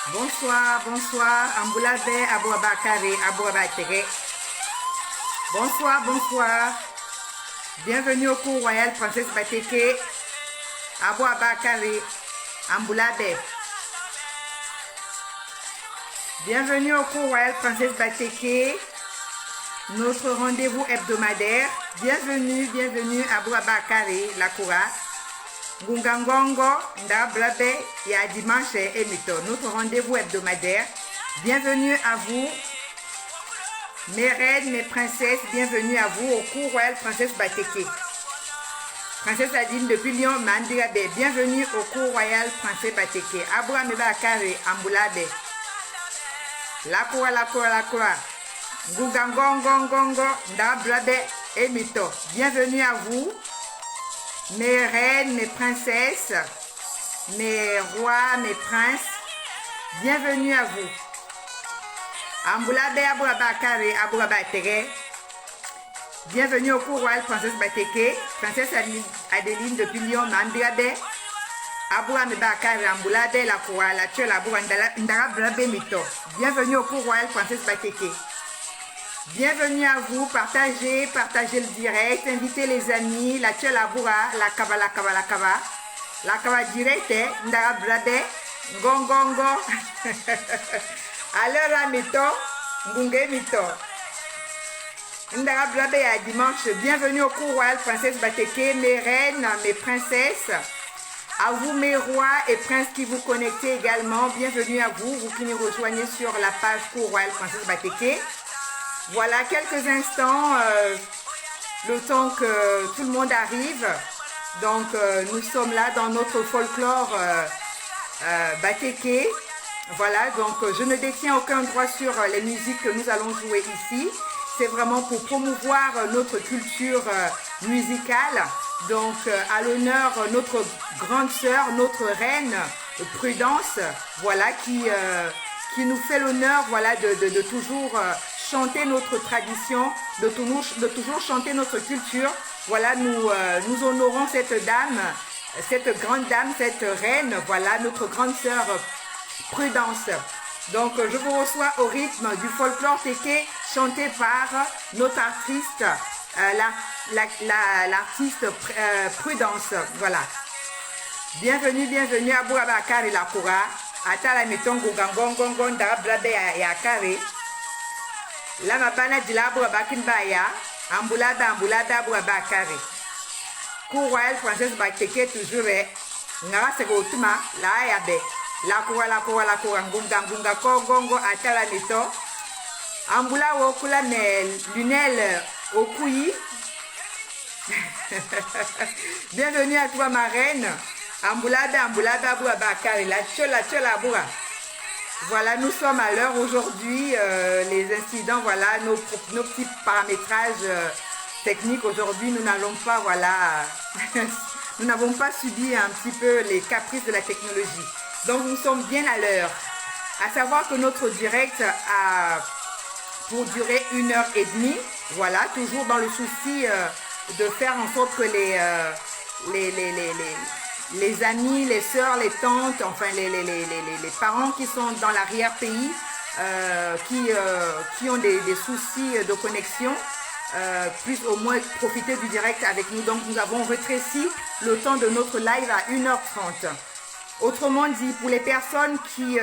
Bonsoir, bonsoir. Amboulabe, Abouabakare, Abouabatere. Bonsoir, bonsoir. Bienvenue au cours royal Princesse Bateke, Abouabakare, Amboulabe. Bienvenue au cours royal Princesse Bateke, notre rendez-vous hebdomadaire. Bienvenue, bienvenue à Abouabakare, la Koura. Ngungangongo, Ndablabe, et à dimanche et mito. Notre rendez-vous hebdomadaire. Bienvenue à vous, mes reines, mes princesses. Bienvenue à vous au cours royal Princesse Bateke. Princesse Adine depuis Lyon, Mandirabe. Bienvenue au cours royal Princesse Bateke. Aboua Mebakare, Amboulabe. La Koura, la Koura, la Koura. Ngungangongo, Ndablabe et mito. Bienvenue à vous, mes reines, mes princesses, mes rois, mes princes, bienvenue à vous. Amboulabe, Abouabakare, Abouabatere. Bienvenue au cours royal Princesse Bateke. Princesse Adeline depuis Lyon, Mandirabe. Abouamebakare, Amboulabe, la Koura, la Tchola, Ndarabe Mito. Bienvenue au cours royal Princesse Bateke. Bienvenue à vous, partagez le direct, invitez les amis, la Tchelaboura, la Kava direct, Ndara Brabe, Ngongongo, alors à Mito, Ngunge Mito, Ndara Brabe à dimanche. Bienvenue au cours royal Princesse Bateke, mes reines, mes princesses, à vous mes rois et princes qui vous connectez également, bienvenue à vous, vous qui nous rejoignez sur la page cours royal Princesse Bateke. Voilà, quelques instants, le temps que tout le monde arrive. Donc, nous sommes là dans notre folklore Bateke. Voilà, donc je ne détiens aucun droit sur les musiques que nous allons jouer ici. C'est vraiment pour promouvoir notre culture musicale. Donc, à l'honneur, notre grande sœur, notre reine Prudence, voilà, qui nous fait l'honneur, voilà, de toujours chanter notre tradition, de toujours chanter notre culture. Voilà, nous honorons cette dame, cette grande dame, cette reine, voilà, notre grande sœur Prudence. Donc, je vous reçois au rythme du folklore Teke, chanté par notre artiste, l'artiste Prudence. Voilà. Bienvenue, bienvenue à Abouabakare et la Koura. Atala Metongo Gangongongo Ndarabrabe et Akare. La mabana dila Abouabakin Baya. Amboulada, Amboulada Abouabakare. Cour royal Princesse Bateke toujours. Ngara Segotuma, la Ayabe. La Koura, la Koura, la Koura. Ngunga, Ngunga, Kongongo, Atala Meton. Amboula Wokula, mais Lunel Okuyi. Bienvenue à toi, ma reine. Amboulada, Amboulada Abouabakare. La Tchola Aboua. Voilà, nous sommes à l'heure aujourd'hui, les incidents, voilà, nos petits paramétrages techniques aujourd'hui, nous n'allons pas, voilà, nous n'avons pas subi un petit peu les caprices de la technologie. Donc nous sommes bien à l'heure. À savoir que notre direct a pour durer 1h30, voilà, toujours dans le souci de faire en sorte que les amis, les sœurs, les tantes, enfin les parents qui sont dans l'arrière-pays, qui ont des soucis de connexion, puissent au moins profiter du direct avec nous. Donc nous avons rétréci le temps de notre live à 1h30. Autrement dit, pour les personnes qui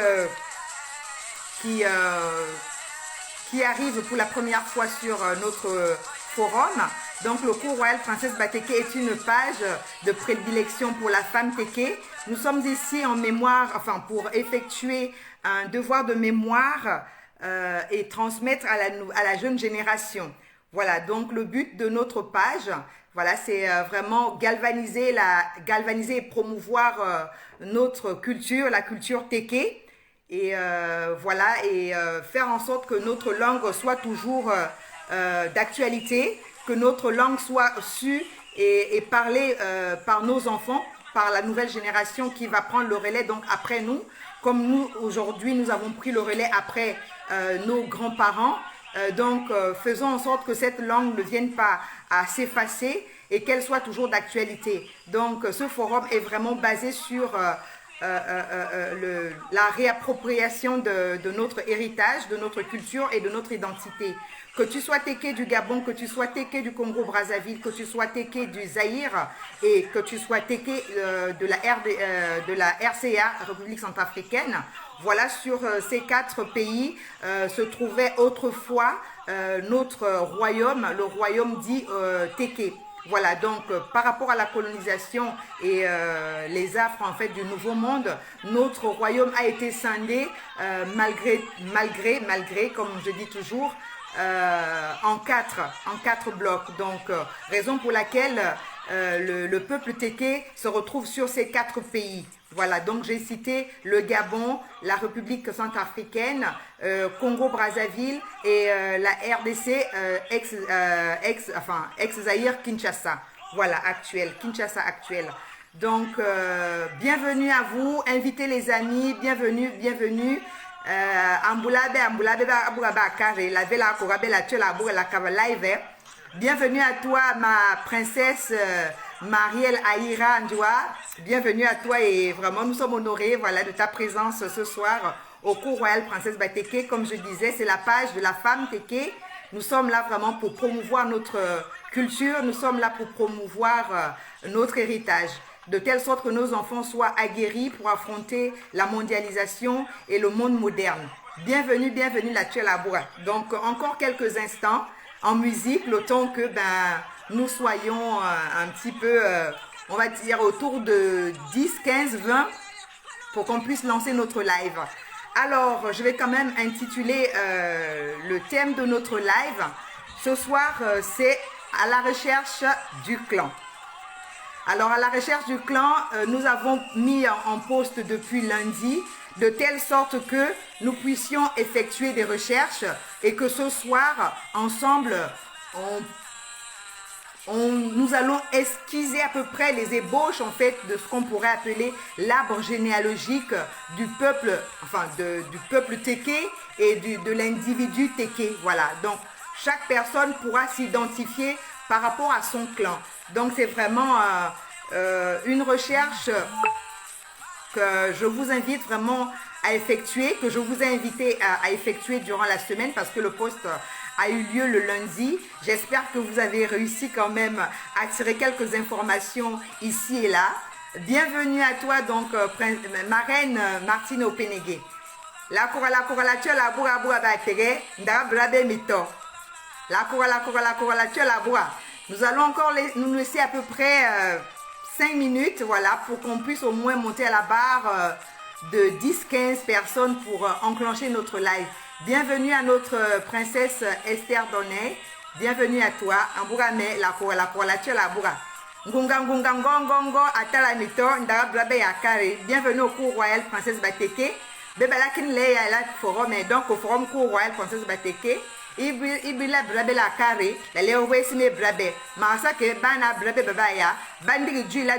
arrivent pour la première fois sur notre forum, donc le cours royal Princesse Bateke est une page de prédilection pour la femme Teke. Nous sommes ici en mémoire, enfin pour effectuer un devoir de mémoire et transmettre à la jeune génération. Voilà, donc le but de notre page, voilà, c'est vraiment galvaniser et promouvoir notre culture, la culture Teke. Et voilà, et faire en sorte que notre langue soit toujours d'actualité, que notre langue soit sue et parlée par nos enfants, par la nouvelle génération qui va prendre le relais donc après nous, comme nous aujourd'hui nous avons pris le relais après nos grands-parents. Donc faisons en sorte que cette langue ne vienne pas à s'effacer et qu'elle soit toujours d'actualité. Donc ce forum est vraiment basé sur la réappropriation de notre héritage, de notre culture et de notre identité. Que tu sois Téké du Gabon, que tu sois Téké du Congo-Brazzaville, que tu sois Téké du Zaïre et que tu sois Téké de la RCA, République centrafricaine, voilà, sur ces 4 pays se trouvait autrefois notre royaume, le royaume dit Téké. Voilà, donc par rapport à la colonisation et les affres en fait du Nouveau Monde, notre royaume a été scindé malgré, comme je dis toujours, en quatre blocs. Donc, raison pour laquelle le peuple Téké se retrouve sur ces 4 pays. Voilà, donc j'ai cité le Gabon, la République centrafricaine, Congo-Brazzaville et la RDC ex-Zaïre Kinshasa. Voilà, Kinshasa actuel. Donc, bienvenue à vous, invitez les amis, bienvenue. Bienvenue à toi, ma princesse Marielle Aïra Ndjoua. Bienvenue à toi et vraiment nous sommes honorés voilà, de ta présence ce soir au cours royal Princesse Batéké. Comme je disais, c'est la page de la femme Téké. Nous sommes là vraiment pour promouvoir notre culture, nous sommes là pour promouvoir notre héritage, de telle sorte que nos enfants soient aguerris pour affronter la mondialisation et le monde moderne. Bienvenue la Tchelaboura. Donc encore quelques instants en musique, le temps que nous soyons un petit peu, on va dire autour de 10, 15, 20 pour qu'on puisse lancer notre live. Alors, je vais quand même intituler le thème de notre live. Ce soir, c'est à la recherche du clan. Alors, à la recherche du clan, nous avons mis en poste depuis lundi, de telle sorte que nous puissions effectuer des recherches et que ce soir, ensemble, nous allons esquisser à peu près les ébauches en fait de ce qu'on pourrait appeler l'arbre généalogique du peuple, du peuple Téké et de l'individu Téké. Voilà, donc chaque personne pourra s'identifier par rapport à son clan. Donc c'est vraiment une recherche que je vous invite vraiment à effectuer, que je vous ai invité à effectuer durant la semaine parce que le post a eu lieu le lundi. J'espère que vous avez réussi quand même à tirer quelques informations ici et là. Bienvenue à toi donc marraine Martine Openege. La tu la boura boura batere, nda brabe mito. La tu la boura. Nous allons encore nous laisser à peu près 5 minutes, voilà, pour qu'on puisse au moins monter à la barre de 10-15 personnes pour enclencher notre live. Bienvenue à notre princesse Esther Donnet. Bienvenue à toi. Ambourame, la tu la boura. Ngongo, atala mito, ndara brabe yakare. Bienvenue au cours royal Princesse Batéké. Bebalakin le ya la forum, et donc au forum cours royal Princesse Batéké. Ibila brabe la carré, la léowe sime brabe. Marasa que bana brabe babaya, bandiri du la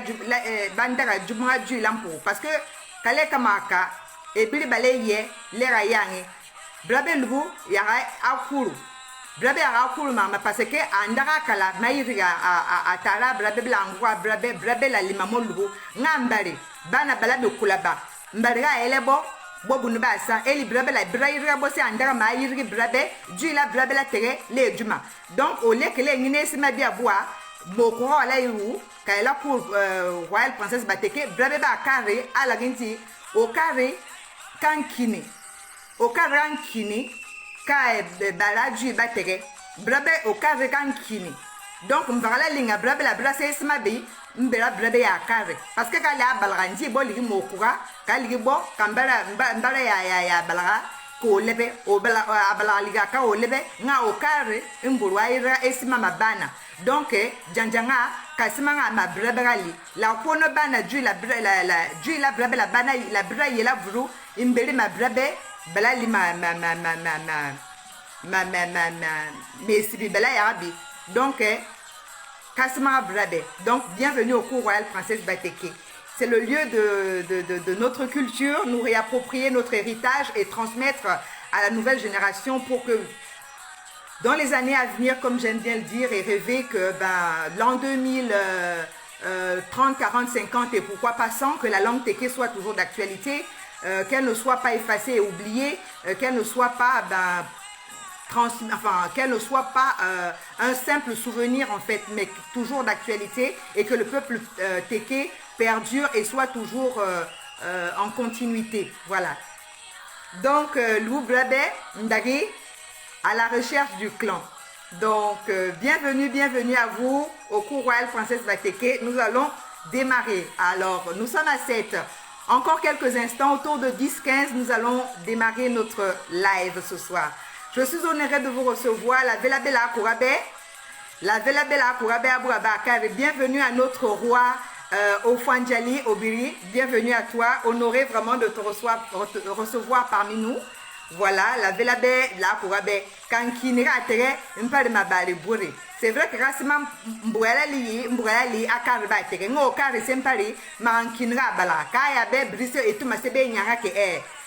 bandara du mois du lampo. Parce que kale kamaka, et bili balaye, lera yangi. Brabe lubu, yara akuru. Brabe akuru mama, parce que andara kala, maïriga a tara brabe langwa, brabe la limamo lubu, ngambari, bana balabe kulaba. Mbariga elebo. Bobu nubasa eli brabe la braire bosi andara ma yiri brabe du la brabe la tere le djuma donc au lieu que les ngine se ma bia bois boko la yu ka la pour royal princesse Batéké brabe ba carré à la ginti au carré kankini ka bala du batere brabe au carré kankini donc mbala linga brabe la brasse se ma bi mbela brabe ya carré parce que kali a balranji bo ligi mokura kali bo kambara mbala ya balaga ko lebe o bala abala liga ka o lebe nga o carré mbulwa ira esima mabana donc janjanga kasima nga ma brabe gali la kono bana ju la brabe la bana la braille la vuru mbeli ma brabe bala li ma mesibi bala ya bi donc Kasma Brabe. Donc, bienvenue au cours royal Princesse Batéké. C'est le lieu de notre culture, nous réapproprier notre héritage et transmettre à la nouvelle génération pour que dans les années à venir, comme j'aime bien le dire et rêver que l'an 2000, 30, 40, 50 et pourquoi pas 100, que la langue Téké soit toujours d'actualité, qu'elle ne soit pas effacée et oubliée, qu'elle ne soit pas qu'elle ne soit pas un simple souvenir en fait, mais toujours d'actualité et que le peuple Téké perdure et soit toujours en continuité. Voilà. Donc, Lou Brabé Ndari à la recherche du clan. Donc, bienvenue à vous au cours Royal Princesse Batéké. Nous allons démarrer. Alors, nous sommes à 7. Encore quelques instants, autour de 10-15, nous allons démarrer notre live ce soir. Je suis honorée de vous recevoir, la Vela Bella Kourabé. La Vela Bella Kourabé Abourabakar. Bienvenue à notre roi Ofuandjali Obiri. Bienvenue à toi. Honoré vraiment de te recevoir parmi nous. Voilà, la Vela Bella Kourabé. Kankinira Tere, Mpare Mabari Bouré. C'est vrai que Rassima Mbouali Akarba Tere, Ngo Kari Sempari, Mankinra Bala, Kaya Be Brise et tout ma sebe nyanga ke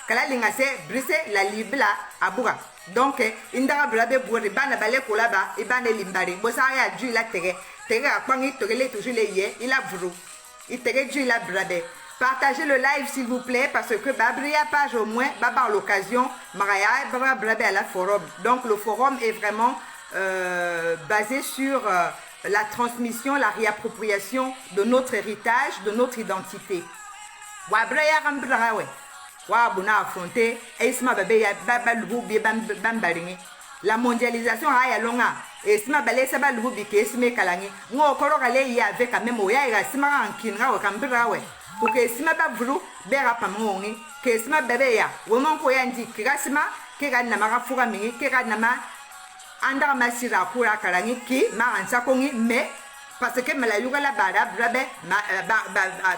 Kala lingase Brise la Libla Aboura. Donc, indara brabe bourre, bana balé kolaba, et bana limbari. Bossaya du la terre. Terre à Pangi, Torele, toujours les yeux, il a vrou. Il terre du la brabe. Partagez le live s'il vous plaît, parce que Babria page au moins, Baba l'occasion, Maraya, Baba brabe à la forum. Donc, le forum est vraiment basé sur la transmission, la réappropriation de notre héritage, de notre identité. Wabraya Rambrawe. Wabuna affronté Esma Babe Babalubi Bambaringi. La mondialisation a yalonga. Esma Balé Sabalubi Kesme Kalangi. Ngo Korogale y avec un même Oya et Sima en Kinra ou Cambrawe. Pour que Esma Babru Bera Pamongi, que Esma Babeya, Woman Koyandi, Kirasima, Kiran Namara Furamini, Kiran Nama, Andra Masira Kura Kalangi, qui m'a en sakongi, mais. Parce que me la yuga la bara brabe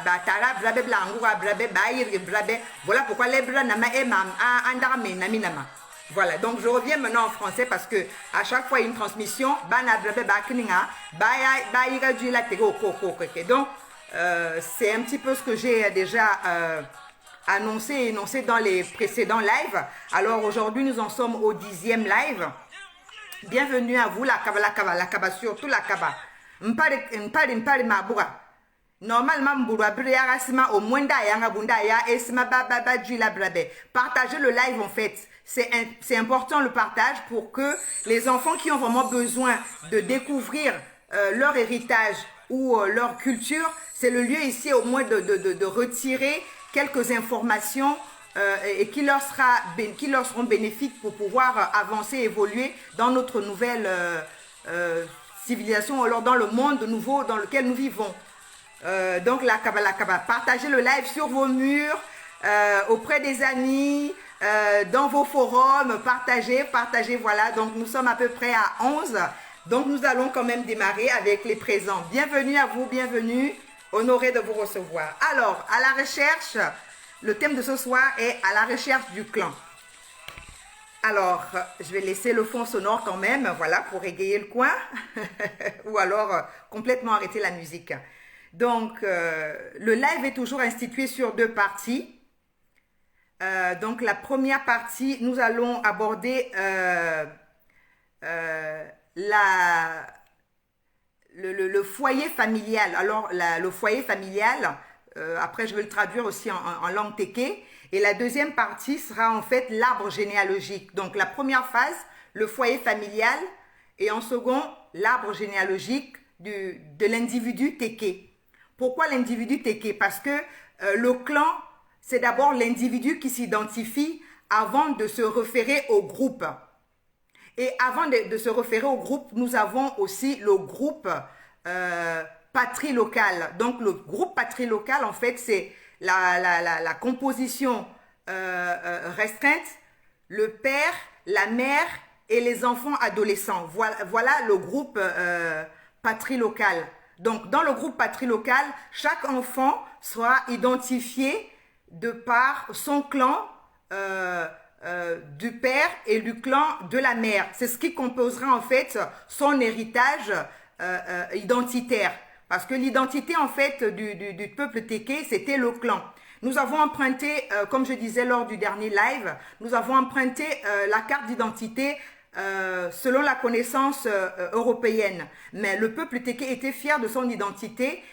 batara brabe blangoura brabe baïr brabe. Voilà pourquoi les bras nama et mam andarme naminama. Voilà, donc je reviens maintenant en français parce que à chaque fois une transmission bana brabe bakninga baïra du la tego koko. Donc c'est un petit peu ce que j'ai déjà annoncé et énoncé dans les précédents lives. Alors aujourd'hui nous en sommes au 10e live. Bienvenue à vous la kaba surtout la kaba. Mpare mabura. Normalement, mbura briara sima au moins d'ayanga bundaya et sima baba la brabe. Partagez le live en fait. C'est important le partage pour que les enfants qui ont vraiment besoin de découvrir leur héritage ou leur culture, c'est le lieu ici au moins de retirer quelques informations et qui leur seront bénéfiques pour pouvoir avancer, évoluer dans notre nouvelle civilisation, alors dans le monde nouveau dans lequel nous vivons. Donc la Kaba. Partagez le live sur vos murs, auprès des amis, dans vos forums, partagez, voilà. Donc nous sommes à peu près à 11. Donc nous allons quand même démarrer avec les présents. Bienvenue à vous, bienvenue, honoré de vous recevoir. Alors, à la recherche, le thème de ce soir est à la recherche du clan. Alors, je vais laisser le fond sonore quand même, voilà, pour égayer le coin, ou alors complètement arrêter la musique. Donc, le live est toujours institué sur 2 parties. Donc, la première partie, nous allons aborder le foyer familial. Alors, le foyer familial, après je vais le traduire aussi en langue téké. Et la deuxième partie sera en fait l'arbre généalogique. Donc la première phase, le foyer familial. Et en second, l'arbre généalogique de l'individu téké. Pourquoi l'individu téké? Parce que le clan, c'est d'abord l'individu qui s'identifie avant de se référer au groupe. Et avant de se référer au groupe, nous avons aussi le groupe patrie locale. Donc le groupe patrie locale, en fait, c'est la composition restreinte, le père, la mère et les enfants adolescents. Voilà le groupe patrie locale. Donc, dans le groupe patrie locale, chaque enfant sera identifié de par son clan du père et du clan de la mère. C'est ce qui composera en fait son héritage identitaire. Parce que l'identité en fait du peuple téké, c'était le clan. Nous avons emprunté, comme je disais lors du dernier live, nous avons emprunté la carte d'identité selon la connaissance européenne. Mais le peuple téké était fier de son identité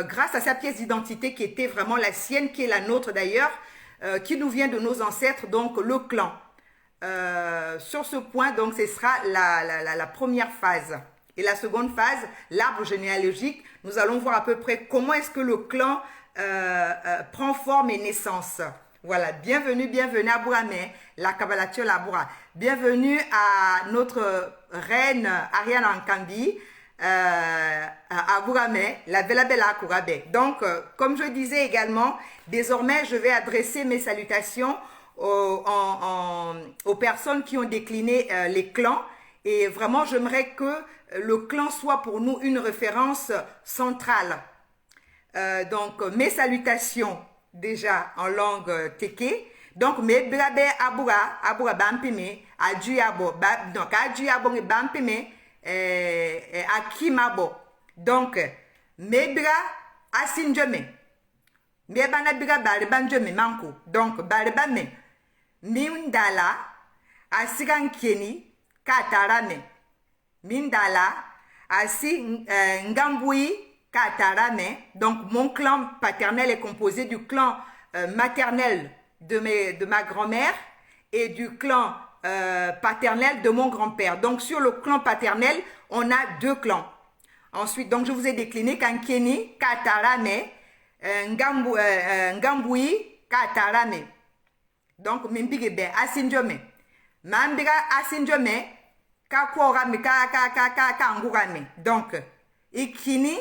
grâce à sa pièce d'identité qui était vraiment la sienne, qui est la nôtre d'ailleurs, qui nous vient de nos ancêtres, donc le clan. Sur ce point, donc, ce sera la première phase. Et la seconde phase, l'arbre généalogique, nous allons voir à peu près comment est-ce que le clan prend forme et naissance. Voilà, bienvenue à Bouramé, la Kabbalatio Laboura. Bienvenue à notre reine Ariane Ankambi, à Bouramé, la Bella Bella Kourabe. Donc, comme je disais également, désormais, je vais adresser mes salutations aux personnes qui ont décliné les clans. Et vraiment, j'aimerais que le clan soit pour nous une référence centrale. Donc, mes salutations déjà en langue teke. Donc, mes blabe aboura bampime, adjuyabo, donc adjuyabo bampime, akimabo. Donc, mes bra asinjome. Mes banabira baribanjome manko. Donc, baribame. Mindala asigankeni katarame. Mindala asi ngambui katarame. Donc mon clan paternel est composé du clan maternel de ma grand-mère et du clan paternel de mon grand-père. Donc sur le clan paternel, on a deux clans. Ensuite, donc je vous ai décliné kankeni katarame, ngambui katarame. Donc, mimbigebe asinjome. Mambira asinjome kakorame angurame. Donc, ikini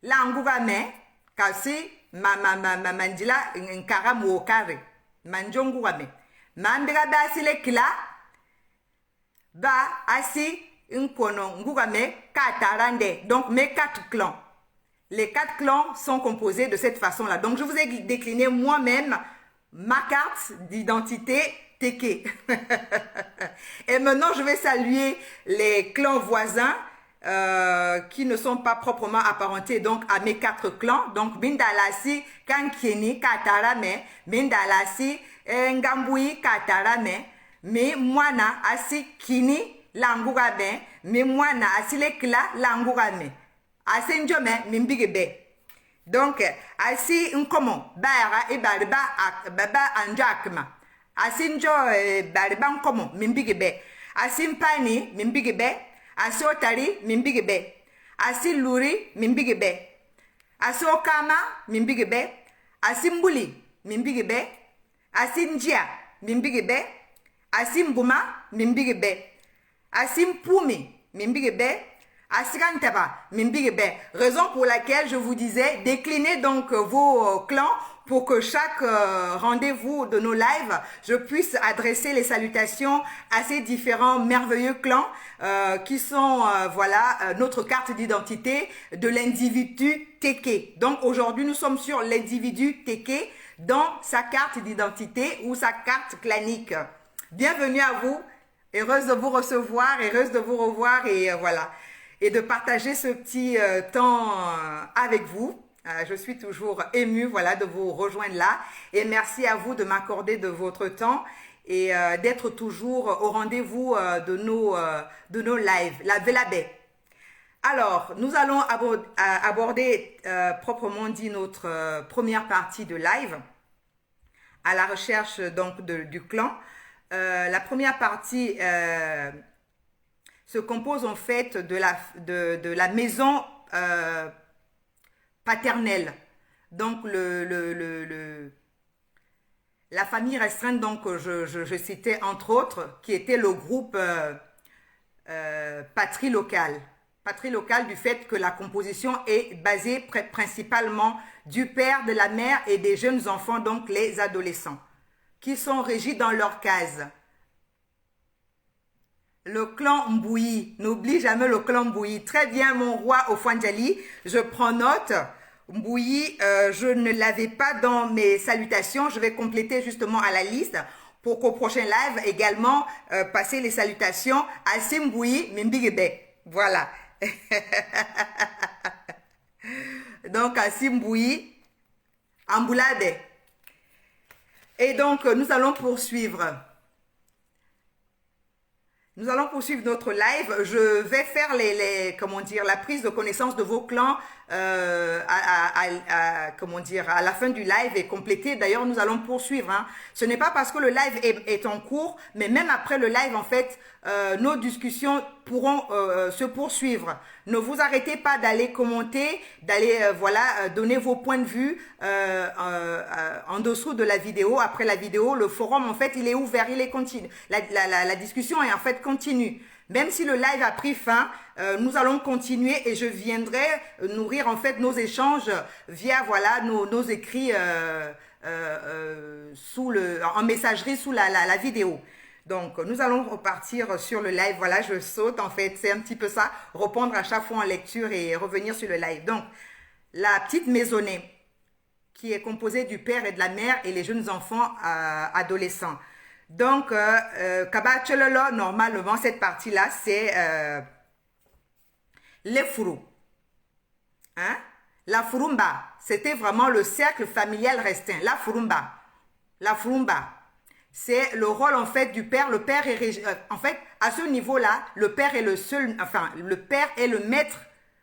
la angurame kasi mandila nkaramu okare. Manjongurame. Mambira ba asile kila ba asi nkono ngurame katarande. Donc, mes 4 clans. Les 4 clans sont composés de cette façon-là. Donc, je vous ai décliné moi-même ma carte d'identité Teke. Et maintenant, je vais saluer les clans voisins qui ne sont pas proprement apparentés donc à mes 4 clans. Donc, Bindalasi, Kankieni, Katarame, Bindalasi, Ngambui, Katarame, mais Mwana, Asi, Kini, Langurabe, mais Mwana, Asi, Lekla, Langurame, Asenjome, Mimbigebe. Donc, asi nkomo bara e bariba baba anjakma. Asinjo bariba nkomo mimbigebe. Asimpani mimbigebe. Asiotari mimbigebe. Asiluri mimbigebe. Asiokama mimbigebe. Asimbuli mimbigebe. Asinjia mimbigebe. Asimbuma mimbigebe. Asimpumi mimbigebe. Asigantaba, Mimbigebe. Raison pour laquelle je vous disais, déclinez donc vos clans pour que chaque rendez-vous de nos lives, je puisse adresser les salutations à ces différents merveilleux clans qui sont, voilà, notre carte d'identité de l'individu Teke. Donc aujourd'hui, nous sommes sur l'individu Teke dans sa carte d'identité ou sa carte clanique. Bienvenue à vous, heureuse de vous recevoir, heureuse de vous revoir et voilà. Et de partager ce petit temps avec vous. Je suis toujours émue, voilà, de vous rejoindre là. Et merci à vous de m'accorder de votre temps et d'être toujours au rendez-vous de nos lives. La Velabé. Alors, nous allons aborder proprement dit notre première partie de live à la recherche donc du clan. La première partie se compose en fait de la maison paternelle. Donc, la famille restreinte, donc, je citais entre autres, qui était le groupe patrie locale. Patrie locale du fait que la composition est basée principalement du père, de la mère et des jeunes enfants, donc les adolescents, qui sont régis dans leur case. Le clan Mbouyi, n'oublie jamais le clan Mbouyi. Très bien, mon roi Ofandjali, je prends note. Mbouyi, je ne l'avais pas dans mes salutations. Je vais compléter justement à la liste pour qu'au prochain live également passer les salutations à Simbouyi Mimbigebe. Voilà. Donc à Simbouyi Amboulade. Et donc nous allons poursuivre. Nous allons poursuivre notre live. Je vais faire comment dire, la prise de connaissance de vos clans comment dire, à la fin du live et compléter. D'ailleurs, nous allons poursuivre. Hein. Ce n'est pas parce que le live est en cours, mais même après le live, en fait, nos discussions pourront se poursuivre. Ne vous arrêtez pas d'aller commenter, d'aller voilà, donner vos points de vue en dessous de la vidéo. Après la vidéo, le forum, en fait, il est ouvert, il est continu. La discussion est en fait continue. Même si le live a pris fin, nous allons continuer et je viendrai nourrir en fait nos échanges via voilà nos écrits en messagerie sous la vidéo. Donc, nous allons repartir sur le live. Voilà, je saute en fait. C'est un petit peu ça, reprendre à chaque fois en lecture et revenir sur le live. Donc, la petite maisonnée qui est composée du père et de la mère et les jeunes enfants adolescents. Donc, Kabachelolo, normalement, cette partie-là, c'est les fourous. Hein? La furumba, c'était vraiment le cercle familial restreint. La furumba. La furumba. C'est le rôle, en fait, du père. Le père est... en fait, à ce niveau-là, le père est le seul... Enfin, le père est le maître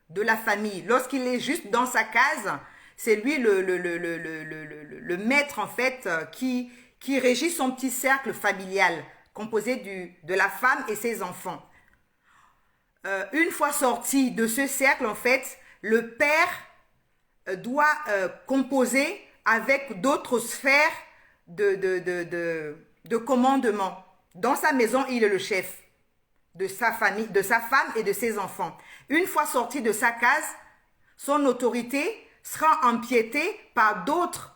de la famille. Lorsqu'il est juste dans sa case, c'est lui le maître, en fait, qui régit son petit cercle familial, composé de la femme et ses enfants. Une fois sorti de ce cercle, en fait, le père doit composer avec d'autres sphères de commandement. Dans sa maison, il est le chef de sa famille, de sa femme et de ses enfants. Une fois sorti de sa case, son autorité sera empiétée par d'autres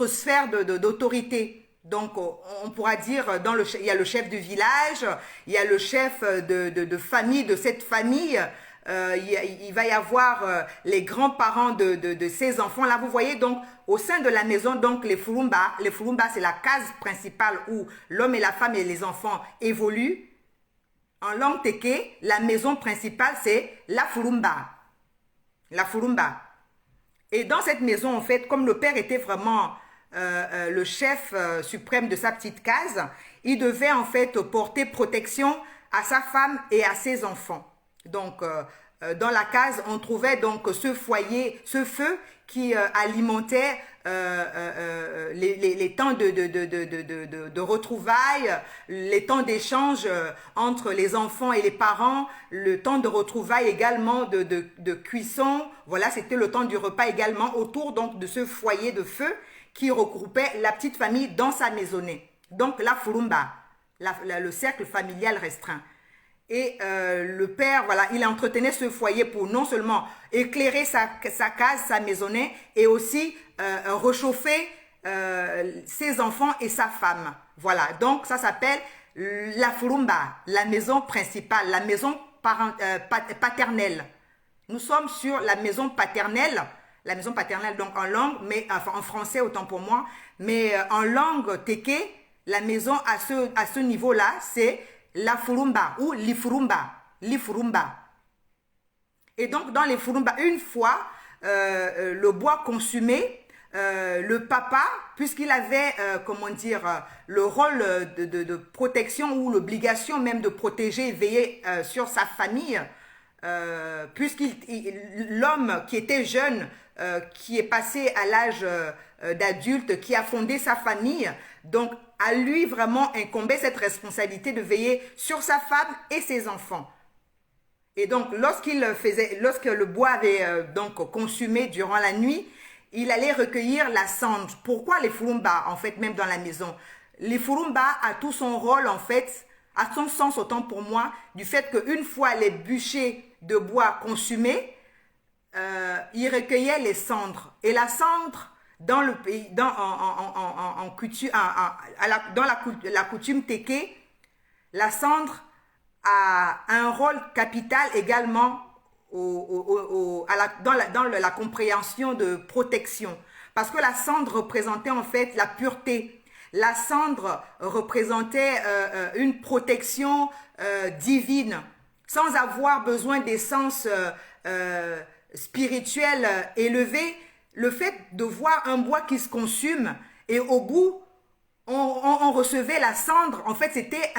sphères d'autorité. Donc, on pourra dire, il y a le chef du village, il y a le chef de famille, de cette famille, il va y avoir les grands-parents de ces enfants. Là, vous voyez, donc, au sein de la maison, donc, les furumba, c'est la case principale où l'homme et la femme et les enfants évoluent. En langue teke, la maison principale, c'est la furumba. La furumba. Et dans cette maison, en fait, comme le père était vraiment le chef suprême de sa petite case, il devait en fait porter protection à sa femme et à ses enfants. Donc, dans la case, on trouvait donc ce foyer, ce feu qui alimentait les temps de retrouvailles, les temps d'échange entre les enfants et les parents, le temps de retrouvailles également de cuisson. Voilà, c'était le temps du repas également autour donc de ce foyer de feu qui regroupait la petite famille dans sa maisonnée. Donc la furumba, le cercle familial restreint. Et le père, voilà, il entretenait ce foyer pour non seulement éclairer sa case, sa maisonnée, et aussi réchauffer ses enfants et sa femme. Voilà, donc ça s'appelle la furumba, la maison principale, la maison paternelle. Nous sommes sur la maison paternelle donc en langue, mais enfin en français autant pour moi, mais en langue teke, la maison à ce niveau-là, c'est la furumba ou l'ifurumba. Et donc, dans les furumba, une fois le bois consumé, le papa, puisqu'il avait, comment dire, le rôle de protection ou l'obligation même de protéger et veiller sur sa famille, l'homme qui était jeune, qui est passé à l'âge d'adulte, qui a fondé sa famille, donc à lui vraiment incombait cette responsabilité de veiller sur sa femme et ses enfants. Et donc lorsque le bois avait donc consumé durant la nuit, il allait recueillir la cendre. Pourquoi les furumba en fait même dans la maison? Les furumba a tout son rôle en fait, a son sens autant pour moi, du fait qu'une fois les bûchers de bois consumés, il recueillait les cendres. Et la cendre, dans le pays, dans la coutume teke, la cendre a un rôle capital également dans la compréhension de protection. Parce que la cendre représentait en fait la pureté. La cendre représentait une protection divine, sans avoir besoin d'essence spirituelle élevée. Le fait de voir un bois qui se consume et au bout on recevait la cendre. En fait, c'était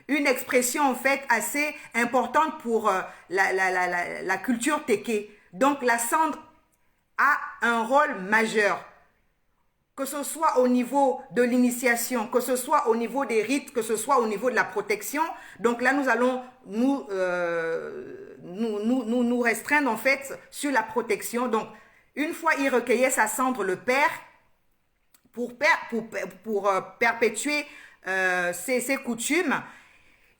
une expression en fait assez importante pour la culture teke. Donc la cendre a un rôle majeur, que ce soit au niveau de l'initiation, que ce soit au niveau des rites, que ce soit au niveau de la protection. Donc là, nous allons nous restreindre en fait sur la protection. Donc, une fois il recueillait sa cendre, le père, pour perpétuer ses coutumes,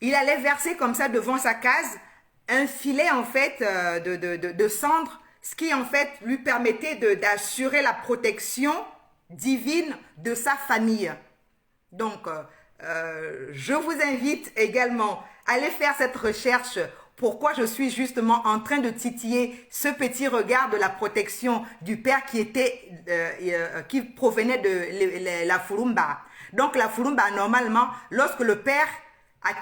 il allait verser comme ça devant sa case un filet en fait de cendre, ce qui en fait lui permettait d'assurer la protection divine de sa famille. Donc, je vous invite également à aller faire cette recherche. Pourquoi je suis justement en train de titiller ce petit regard de la protection du père qui provenait de la Furumba. Donc la Furumba, normalement, lorsque le père a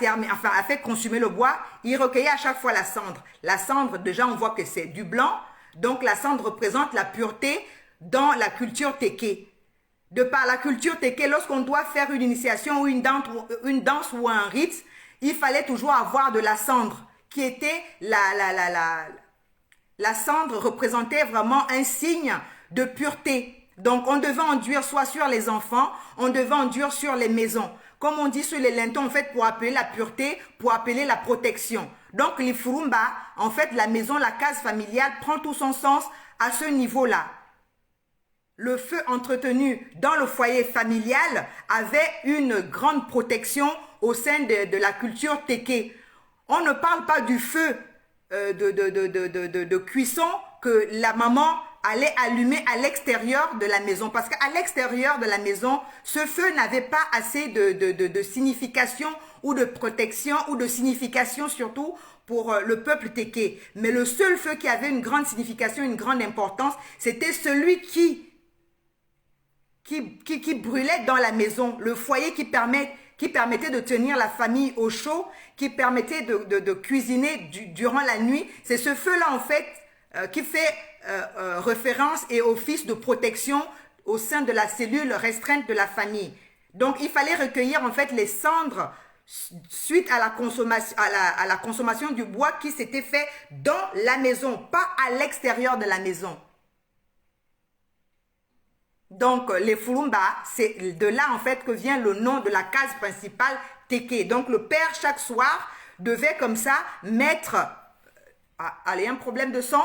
fait consumer le bois, il recueillait à chaque fois la cendre. La cendre, déjà, on voit que c'est du blanc. Donc la cendre représente la pureté dans la culture teke. De par la culture teke, lorsqu'on doit faire une initiation ou une danse ou un rite, il fallait toujours avoir de la cendre, qui était la cendre représentait vraiment un signe de pureté. Donc on devait enduire soit sur les enfants, on devait enduire sur les maisons. Comme on dit sur les lintons, en fait, pour appeler la pureté, pour appeler la protection. Donc les Furumba, en fait, la maison, la case familiale prend tout son sens à ce niveau-là. Le feu entretenu dans le foyer familial avait une grande protection au sein de la culture teke. On ne parle pas du feu de cuisson que la maman allait allumer à l'extérieur de la maison. Parce qu'à l'extérieur de la maison, ce feu n'avait pas assez de signification ou de protection ou de signification surtout pour le peuple teke. Mais le seul feu qui avait une grande signification, une grande importance, c'était celui qui brûlait dans la maison, le foyer qui permettait de tenir la famille au chaud, qui permettait de cuisiner durant la nuit. C'est ce feu-là, en fait, qui fait référence et office de protection au sein de la cellule restreinte de la famille. Donc, il fallait recueillir, en fait, les cendres suite à la consommation du bois qui s'était fait dans la maison, pas à l'extérieur de la maison. Donc, les Furumba, c'est de là en fait que vient le nom de la case principale teke. Donc, le père, chaque soir, devait comme ça mettre... allez, un problème de son?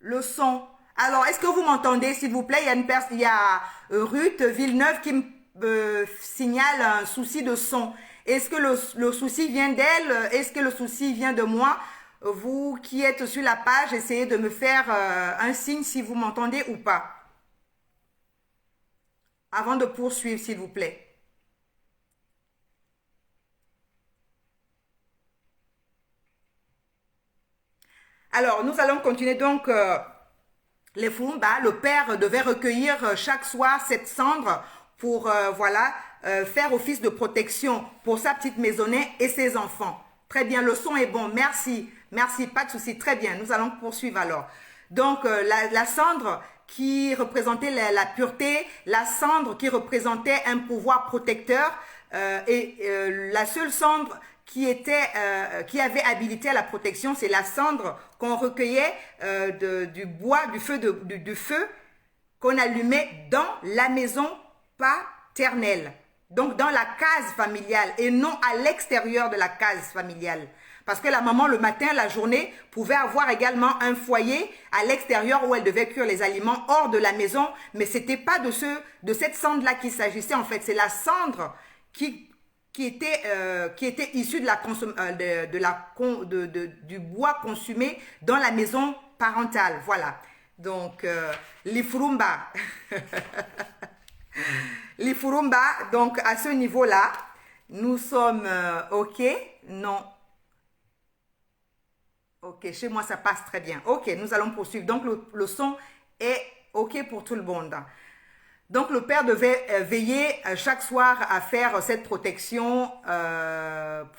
Le son. Alors, est-ce que vous m'entendez, s'il vous plaît? Il y a Ruth Villeneuve qui me signale un souci de son. Est-ce que le souci vient d'elle? Est-ce que le souci vient de moi? Vous qui êtes sur la page, essayez de me faire un signe si vous m'entendez ou pas. Avant de poursuivre, s'il vous plaît. Alors, nous allons continuer donc les Furumba. Le père devait recueillir chaque soir cette cendre pour faire office de protection pour sa petite maisonnée et ses enfants. Très bien, le son est bon. Merci, merci, pas de souci. Très bien, nous allons poursuivre alors. Donc, la cendre qui représentait la pureté, la cendre qui représentait un pouvoir protecteur la seule cendre qui avait habilité à la protection, c'est la cendre qu'on recueillait du bois, du feu qu'on allumait dans la maison paternelle. Donc dans la case familiale et non à l'extérieur de la case familiale. Parce que la maman, le matin, la journée, pouvait avoir également un foyer à l'extérieur où elle devait cuire les aliments hors de la maison. Mais ce n'était pas de cette cendre-là qu'il s'agissait. En fait, c'est la cendre qui était issue du bois consumé dans la maison parentale. Voilà. Donc, les Furumba. Les Furumba, donc à ce niveau-là, nous sommes OK? Non. Ok, chez moi ça passe très bien. Ok, nous allons poursuivre. Donc le son est ok pour tout le monde. Donc le père devait veiller chaque soir à faire cette protection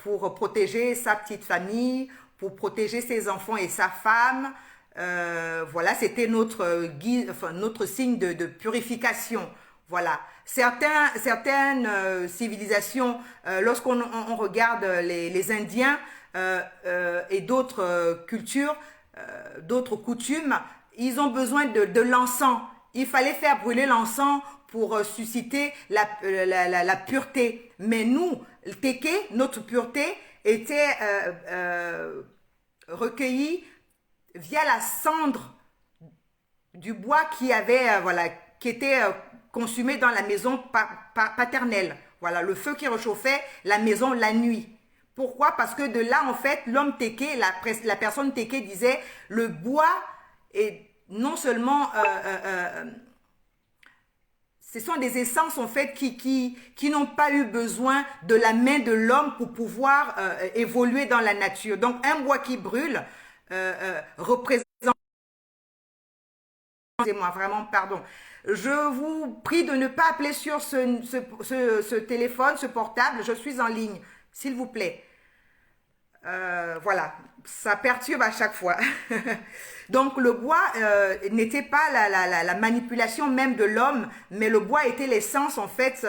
pour protéger sa petite famille, pour protéger ses enfants et sa femme. Voilà, c'était notre signe de purification Voilà. Certaines civilisations, lorsqu'on regarde les Indiens et d'autres cultures, d'autres coutumes, ils ont besoin de l'encens. Il fallait faire brûler l'encens pour susciter la pureté. Mais nous, le Teke, notre pureté était recueillie via la cendre du bois qui était consumé dans la maison paternelle. Voilà, le feu qui réchauffait la maison la nuit. Pourquoi? Parce que de là, en fait, l'homme Teke, la personne Teke disait, le bois est non seulement... ce sont des essences, en fait, qui n'ont pas eu besoin de la main de l'homme pour pouvoir évoluer dans la nature. Donc, un bois qui brûle représente... Excusez-moi, vraiment, pardon. Je vous prie de ne pas appeler sur ce téléphone, ce portable. Je suis en ligne, s'il vous plaît. Voilà, ça perturbe à chaque fois. Donc le bois n'était pas la manipulation même de l'homme, mais le bois était l'essence en fait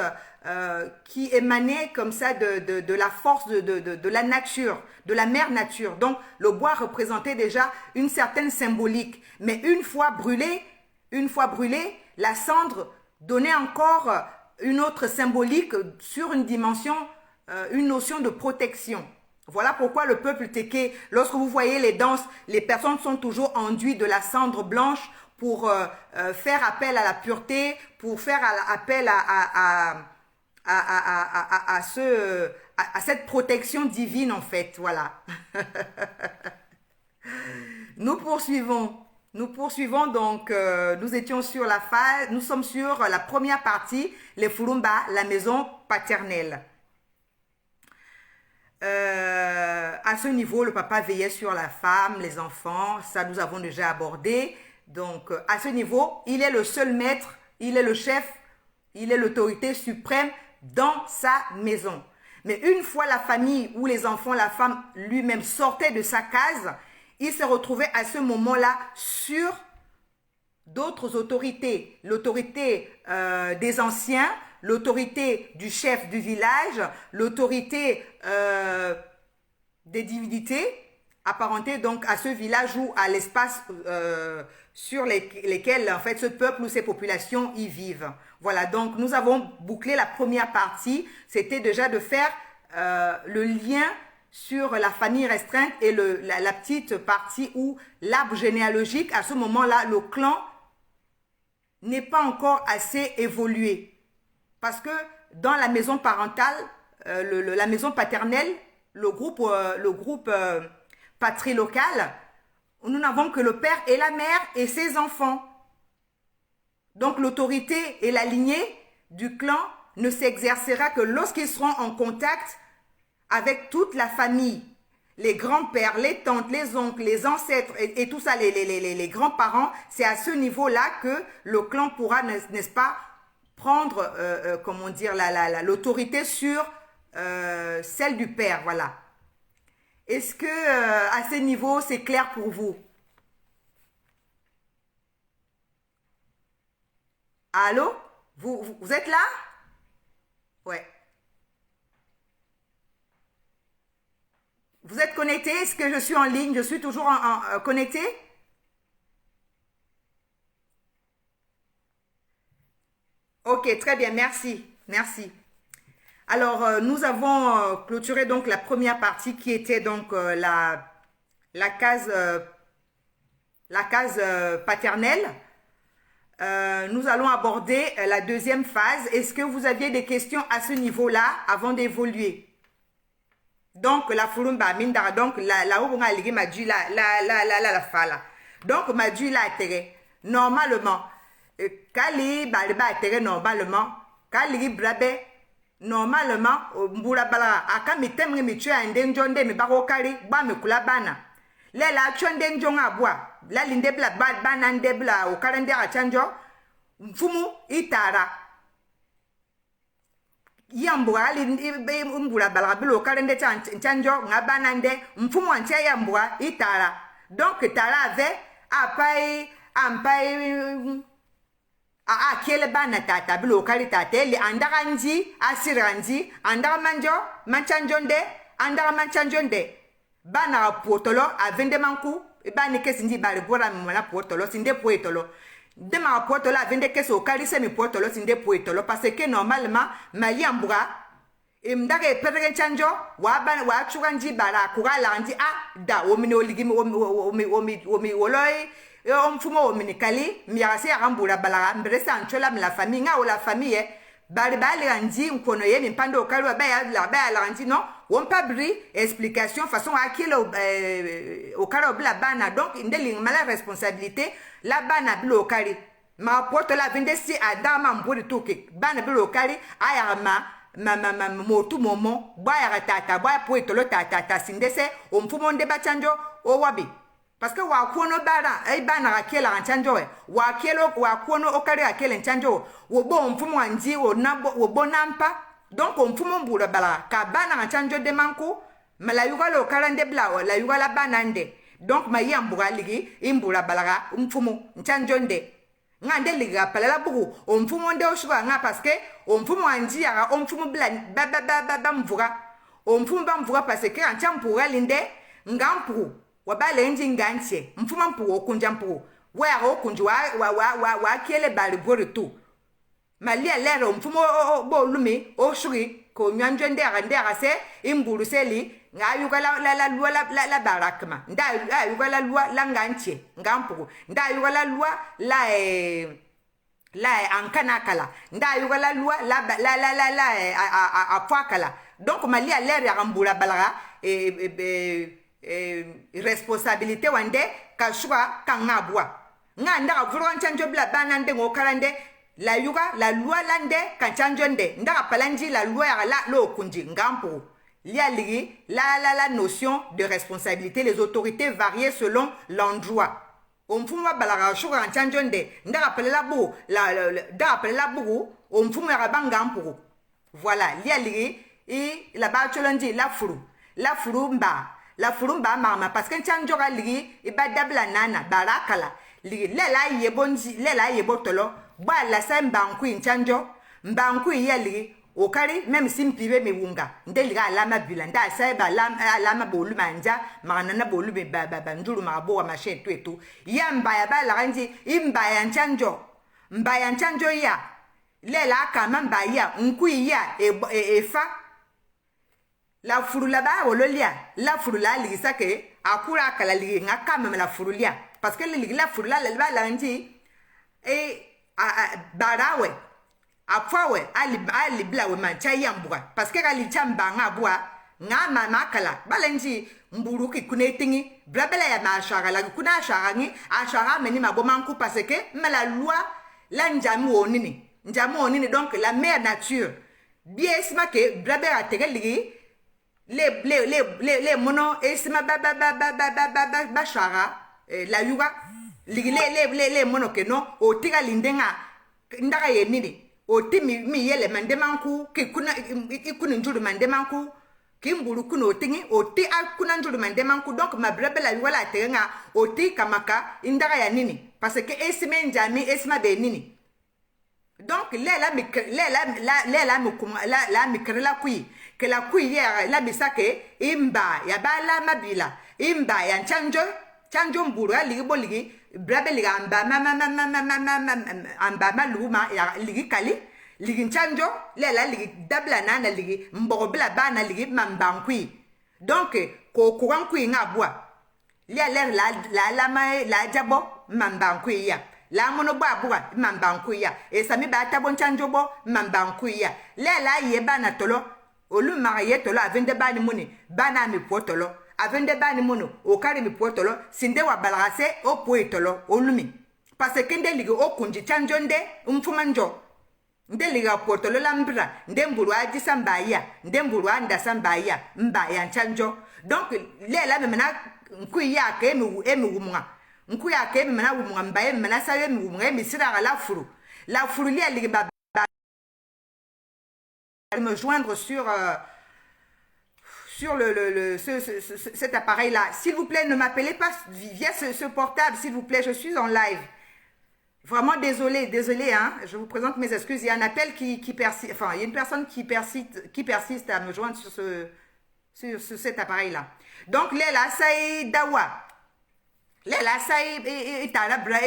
qui émanait comme ça de la force de la nature, de la mère nature. Donc le bois représentait déjà une certaine symbolique. Mais une fois brûlé, la cendre donnait encore une autre symbolique sur une dimension, une notion de protection. Voilà pourquoi le peuple Teke, lorsque vous voyez les danses, les personnes sont toujours enduites de la cendre blanche pour faire appel à la pureté, pour faire appel à cette protection divine en fait. Voilà. Nous poursuivons. Nous poursuivons donc, nous étions sur la phase, nous sommes sur la première partie, les Furumba, la maison paternelle. À ce niveau, le papa veillait sur la femme, les enfants, ça nous avons déjà abordé. Donc, à ce niveau, il est le seul maître, il est le chef, il est l'autorité suprême dans sa maison. Mais une fois la famille ou les enfants, la femme lui-même sortait de sa case, il se retrouvait à ce moment-là sur d'autres autorités. L'autorité des anciens, l'autorité du chef du village, l'autorité des divinités apparentées donc à ce village ou à l'espace sur lesquels en fait ce peuple ou ces populations y vivent. Voilà, donc nous avons bouclé la première partie, c'était déjà de faire le lien sur la famille restreinte et la petite partie où l'arbre généalogique, à ce moment-là, le clan n'est pas encore assez évolué. Parce que dans la maison parentale, la maison paternelle, le groupe patrie local, nous n'avons que le père et la mère et ses enfants. Donc l'autorité et la lignée du clan ne s'exercera que lorsqu'ils seront en contact avec toute la famille, les grands-pères, les tantes, les oncles, les ancêtres et tout ça, les grands-parents. C'est à ce niveau-là que le clan pourra, n'est-ce pas, prendre, comment dire, l'autorité sur celle du père, voilà. Est-ce que à ce niveau, c'est clair pour vous? Allô? Vous êtes là? Ouais. Vous êtes connecté? Est-ce que je suis en ligne? Je suis toujours connecté? Ok, très bien, merci. Merci. Alors, nous avons clôturé donc la première partie qui était donc la case, paternelle. Nous allons aborder la deuxième phase. Est-ce que vous aviez des questions à ce niveau-là avant d'évoluer? Donc, la Furumba Mindara, donc la où on a ligué ma dû la fala. Donc, ma dû la atterré. Normalement, Kali, Baliba atterré normalement. Kali, Brabe, normalement, Mbula Bala, Aka mi temre mi tue un denjonde mi baro kari, ba mi kula bana. Le la chon denjonga bois, la linde bla banande bla, au karende a chanjo, Mfumu, Itara. Yambua mbula balabilo karende chanjo ngabanande mfumo antia yambua itara donc tara avait apai ampai a kiele bana tata bilo kari tate li andara nji asirandi andara manchanjonde andara manchanjonde bana potolo avende manku bani kesi ndi bari bora mi mala potolo sinde potolo de ma potolo avende kesi o kari se mi potolo sinde potolo parce que normalement mali ambura imdage perege chanjo wa chuganji bara kugala ndi da omini oligimi omi oloi omfumo ominikali miase akambula bala mbresa anchola la famille nga o la famille bali ndi nkono ye mi pando kalwa ba la ndi non on pas bri explication façon akilo au karo bla bana donc indeli mala responsabilité la bana blo kari ma porte la vende si adama mburi tuki bana blo kari ayama motu momo baya tata baya poetolo tata sindese omfumo nde bachanjo o wabi parce que wa kono bara ay bana akela anchanjo wa kelo wa kono okari akela anchanjo wo bo mfumo anji wo nabo wo bonampa donc omfumo mbura bala ka bana anchanjo de manko malayuga lo karande bla la yuga la banande donc ma yambura ligi imbura balaga mfumo anchanjo nde ngande liga palela bugu omfumo nde oshuga nga parce que omfumo anji ya omfumo bla ba mvuga omfumo ba mvuga parce que anchampura linde ngampu wabale nji nganche mfuma mpu okunja mpu wa okunju wa kiele bali bori tu malia lero mfumo bo lumi o shuri ko nyanjo ndera se imburu seli nga yuga la lua la barakma nda yuga la lua la nganche ngampu nda yuga la lua la ankanakala nda yuga la lua la apwakala donc malia lero ya ngambula balaga responsabilité wande kashuka kangabwa nganda avuro nchanjo bla banande ngokarande la yuga la loi lande kanchanjo nde ndaka palanji la loi ya la lo kunji ngampo lia ligi la notion de responsabilité les autorités varient selon l'endroit omfumo balaga shuka kanchanjo nde ndaka palela bu ndaka palela bu omfumo ya bangampo voilà lia ligi la ba cholonji la furu mba la furumba mama parce que chanjoga ligi iba dabla nana barakala ligi lela yebo tolo ba la samba nkui chanjo mbanku ye ligi okari même simpibe mi wunga ndeliga alama bilanda saiba alama bolu manja manana bolu be baba nduru mabo ma shetu etu yamba ya bala ganji imba ya chanjo ya lela kama mba ya nkui ya efa la furula ba wololia la furula ligi sake akura kala ligi ngaka meme la furulia parce que ligi la furula la ba nji barawe afawe ali bla we mancha yambura parce que ali chamba ngabwa ngama makala balenji mburu ki kunetingi blabela ya mashara la kuna shara ngi ashara meni mabomanku parce que mala loi la njamu onini donc la mère nature bien sima ke blabela tegeli les mono esima ba shara la yuga les mono ke no o tiga lindenga ndaka yenini o timi mi yele mandemanku ke kuna njuru mandemanku kimburu kuno tingi o ti akuna njuru mandemanku donc ma brebe la yuga la tenga o ti kamaka ndaka ya nini parce que esime njami esima be nini donc la mikrela kui que la cuillère la bisake imba ya bala mabila imba ya chanjo mbura libo ligi brabe liga amba maluma ya ligi kali ligi chanjo lela ligi dabla nana ligi mbogobla bana ligi mambankui donc ko kuankui ngabwa la jabo mambankui ya la mono babwa mambankui ya e sami ba tabo chanjo bo mambankui ya lela yeba tolo olu marié tolo avende bani muni bana mi potolo avende bani munu o kari mi potolo sinde wa balase o poetolo olumi parce que nde ligi o kunji chanjo nde mfumanjo nde liga potolo lambra nde mburu aji sambaya nde mburu anda sambaya mbaya chanjo donc lela memena nkuya ke emi wumunga nkuya ke memena wumunga mbaye memena sa emi wumunga emi sira la furu lia ligi ba me joindre sur cet appareil là, s'il vous plaît, ne m'appelez pas via ce portable, s'il vous plaît, je suis en live. Vraiment désolé, désolé, hein. Je vous présente mes excuses. Il y a un appel qui persiste, enfin, il y a une personne qui persiste à me joindre sur cet appareil-là. Donc, Lela Saï Dawa. Lela Saï Talabra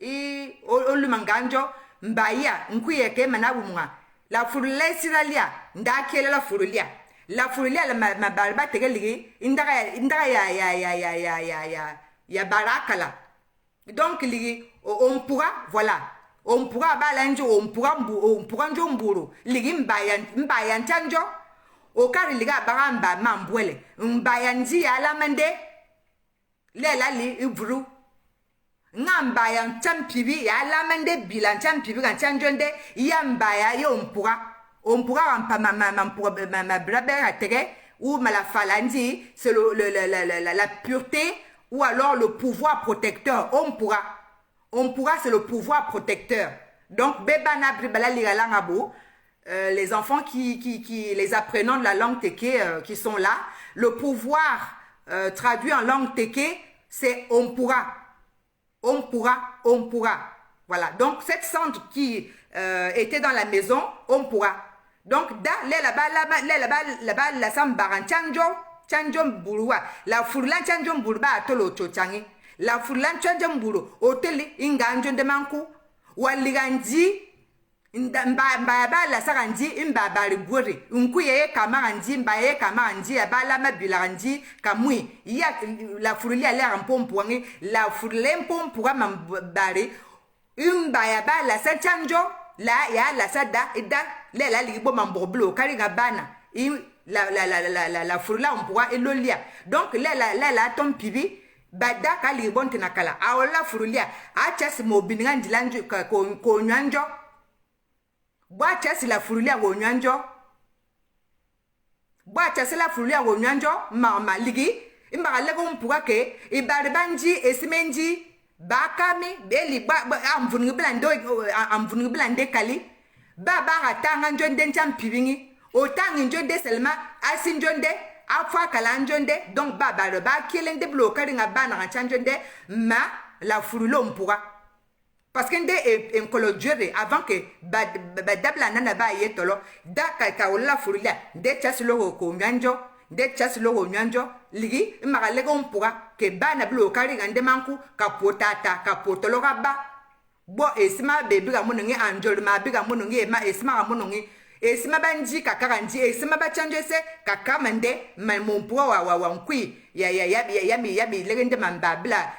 et Olumanganjo, Mbaya, Nkuye Manabumwa. La Furulia Siralia, Ndakela la Furulia. La Furulia, ma barba tegeli, Indra ya Barakala. Donc, on pourra, voilà, on pourra balanjo, on pourra njomburu, ligi mbayan chanjo, au car liga baramba mambwele, mbayanji alamande, lela li ubru. Nambayan champivi, alamande bilan champivi, kan chanjonde, yambaya yo on pourra ma braber à tege, ou ma la falandi, c'est la pureté, ou alors le pouvoir protecteur. On pourra, c'est le pouvoir protecteur. Donc, bebana bribala ligalangabo, les enfants les apprenants de la langue teke qui sont là, le pouvoir traduit en langue teke, c'est on pourra. On pourra. Voilà. Donc, cette centre qui était dans la maison, on pourra. Donc, là-bas, la sambaran chanjom burua la furlan chanjom burba tolo chochangi la furlan chanjom buru hoteli inganjo de manku waliganji mba la saranji imba bari gori unkuye kamaranji mbaye kamaranji abala mabilanji kamui ya la furli ala rampompoangi la furlen pompura mambari imba ya bala sa chanjo la ya la sada ida la libo mamboblo kari gabana la furla on pourra elolia donc la tom pibi bada kali bonte nakala awla furlia achas mo bininga lanjo ko nyanjo ba chas la furlia go nyanjo ba chas la furlia go nyanjo mama ligi imba le on pourra ke ibarbanji esimenji bakami beli ba amvungi blande kali baba ratanga njonde cham pibingi autant njonde seulement asin njonde afwa kala njonde donc baba le ba kilende bloquer nga bana njonde ma la furulo mpura parce que ndé enkolo jere avant que dabla nana ba yetolo da ka la furulia de chaslo ko nyanjo de chaslo nyanjo ligi magale ko mpura ke bana bloquer nga ndemanku ka potata ka potolo ba bo esima bebi ga munungi anjol ma biga munungi ma esima ga munungi esima banji kakaranji esima bachanje se kakamande mamompo wa nkui ya mi legende mambabla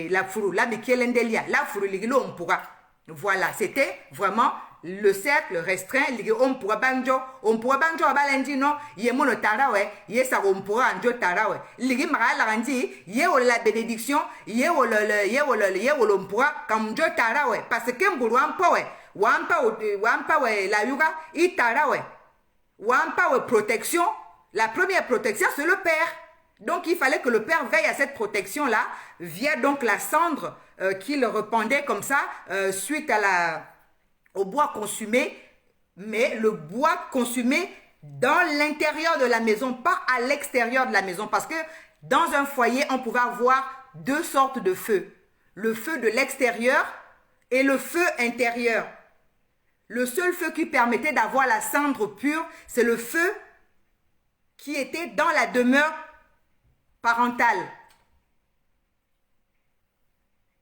la furu la mikelendelia la furu ligilo mpura. Voilà, c'était vraiment le cercle restreint ligi on pourra banjo balandi no ye mono tarawe ye sa on pourra anjo tarawe ligi mara ranji ye o la bénédiction ye o le mpura kamjo tarawe parce que mburu ampowe wampa we la yuga itara we wampa we protection. La première protection c'est le père, donc il fallait que le père veille à cette protection là via donc la cendre qu'il répandait comme ça suite à au bois consumé, mais le bois consumé dans l'intérieur de la maison, pas à l'extérieur de la maison, parce que dans un foyer on pouvait avoir deux sortes de feux, le feu de l'extérieur et le feu intérieur. Le seul feu qui permettait d'avoir la cendre pure, c'est le feu qui était dans la demeure parentale.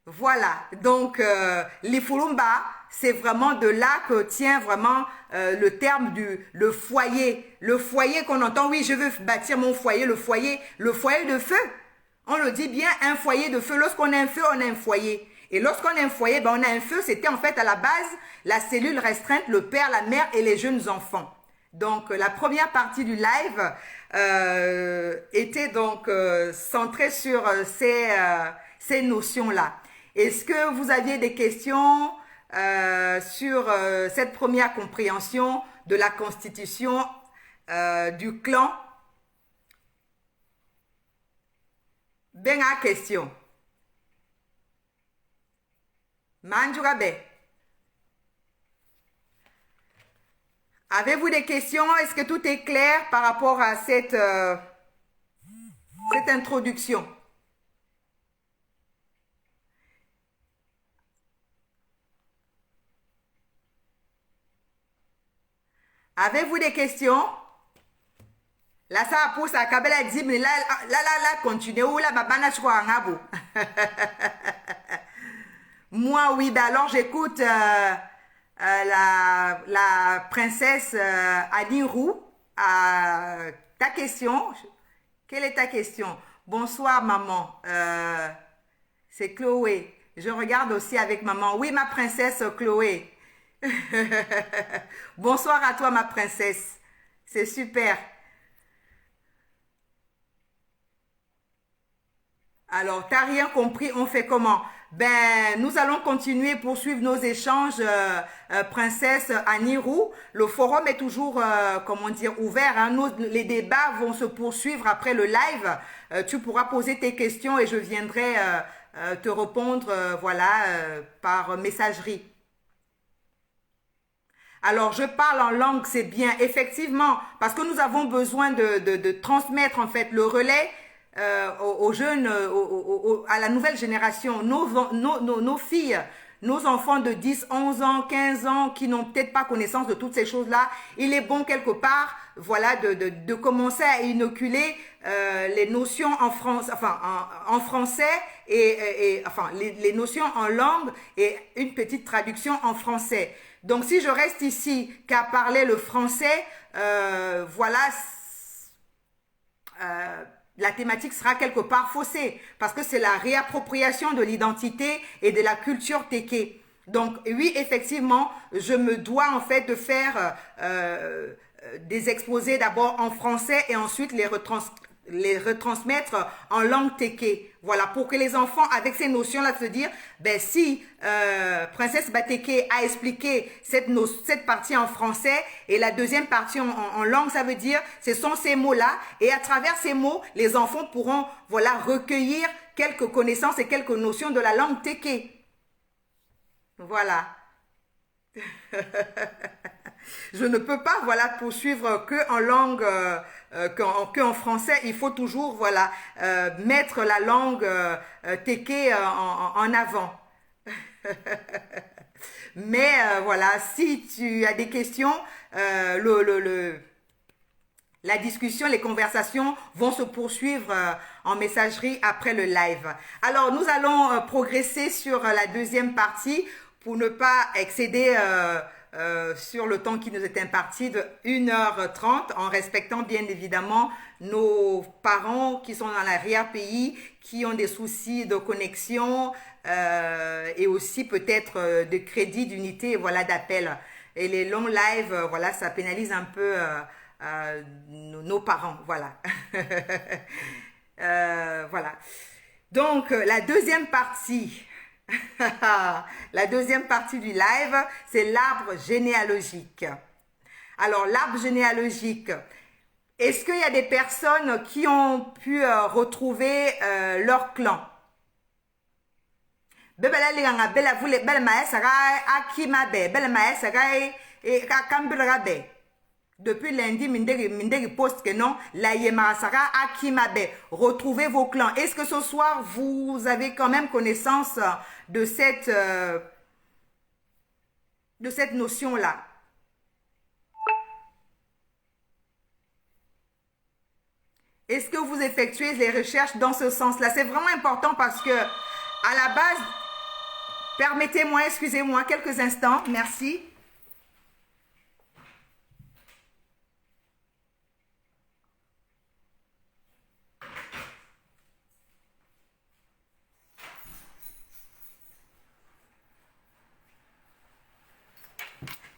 Voilà, donc l'ifurumba, c'est vraiment de là que tient vraiment le terme le foyer. Le foyer qu'on entend, oui, je veux bâtir mon foyer, le foyer de feu. On le dit bien, un foyer de feu. Lorsqu'on a un feu, on a un foyer. Et lorsqu'on a un foyer, ben on a un feu, c'était en fait à la base la cellule restreinte, le père, la mère et les jeunes enfants. Donc la première partie du live était donc centrée sur ces notions-là. Est-ce que vous aviez des questions sur cette première compréhension de la constitution du clan? Ben à question. Manjurabe. Avez-vous des questions? Est-ce que tout est clair par rapport à cette introduction? Avez-vous des questions? Là, ça pousse à Kabela dit, mais là, continuez. Où là, babana, je crois, en Moi, oui, ben alors j'écoute la princesse Annie Roux. Ta question, quelle est ta question? Bonsoir, maman. C'est Chloé. Je regarde aussi avec maman. Oui, ma princesse Chloé. Bonsoir à toi, ma princesse. C'est super. Alors, t'as rien compris, on fait comment? Ben, nous allons continuer, poursuivre nos échanges, princesse Annie Roux. Le forum est toujours, comment dire, ouvert, hein. Les débats vont se poursuivre après le live. Tu pourras poser tes questions et je viendrai te répondre, voilà, par messagerie. Alors, je parle en langue, c'est bien, effectivement, parce que nous avons besoin de transmettre en fait le relais aux jeunes, à la nouvelle génération, nos filles, nos enfants de 10, 11 ans, 15 ans qui n'ont peut-être pas connaissance de toutes ces choses-là. Il est bon quelque part, voilà, de commencer à inoculer les notions en France, enfin en français enfin les notions en langue et une petite traduction en français. Donc si je reste ici qu'à parler le français, voilà, la thématique sera quelque part faussée parce que c'est la réappropriation de l'identité et de la culture téké. Donc oui, effectivement, je me dois en fait de faire des exposés d'abord en français et ensuite les retransmettre en langue téké. Voilà, pour que les enfants, avec ces notions-là, se dire, ben si Princesse Batéké a expliqué cette partie en français et la deuxième partie en langue, ça veut dire, ce sont ces mots-là. Et à travers ces mots, les enfants pourront, voilà, recueillir quelques connaissances et quelques notions de la langue téké. Voilà. Je ne peux pas, voilà, poursuivre que en langue, que en français. Il faut toujours, voilà, mettre la langue téké en avant. Mais voilà, si tu as des questions, la discussion, les conversations vont se poursuivre en messagerie après le live. Alors, nous allons progresser sur la deuxième partie pour ne pas excéder sur le temps qui nous est imparti de 1h30 en respectant bien évidemment nos parents qui sont dans l'arrière-pays, qui ont des soucis de connexion et aussi peut-être de crédit d'unité, voilà, d'appel. Et les longs lives, voilà, ça pénalise un peu nos parents, voilà. Voilà. Donc, la deuxième partie, la deuxième partie du live, c'est l'arbre généalogique. Alors, l'arbre généalogique, est-ce qu'il y a des personnes qui ont pu retrouver leur clan? Bebela liganga bela vule bela maesara akima be bela maesara et kakambira be. Depuis lundi, Mindegi poste que non, la Yemarasara Akimabe. Retrouvez vos clans. Est-ce que ce soir, vous avez quand même connaissance de cette notion-là? Est-ce que vous effectuez les recherches dans ce sens-là? C'est vraiment important parce que, à la base, permettez-moi, excusez-moi, quelques instants. Merci.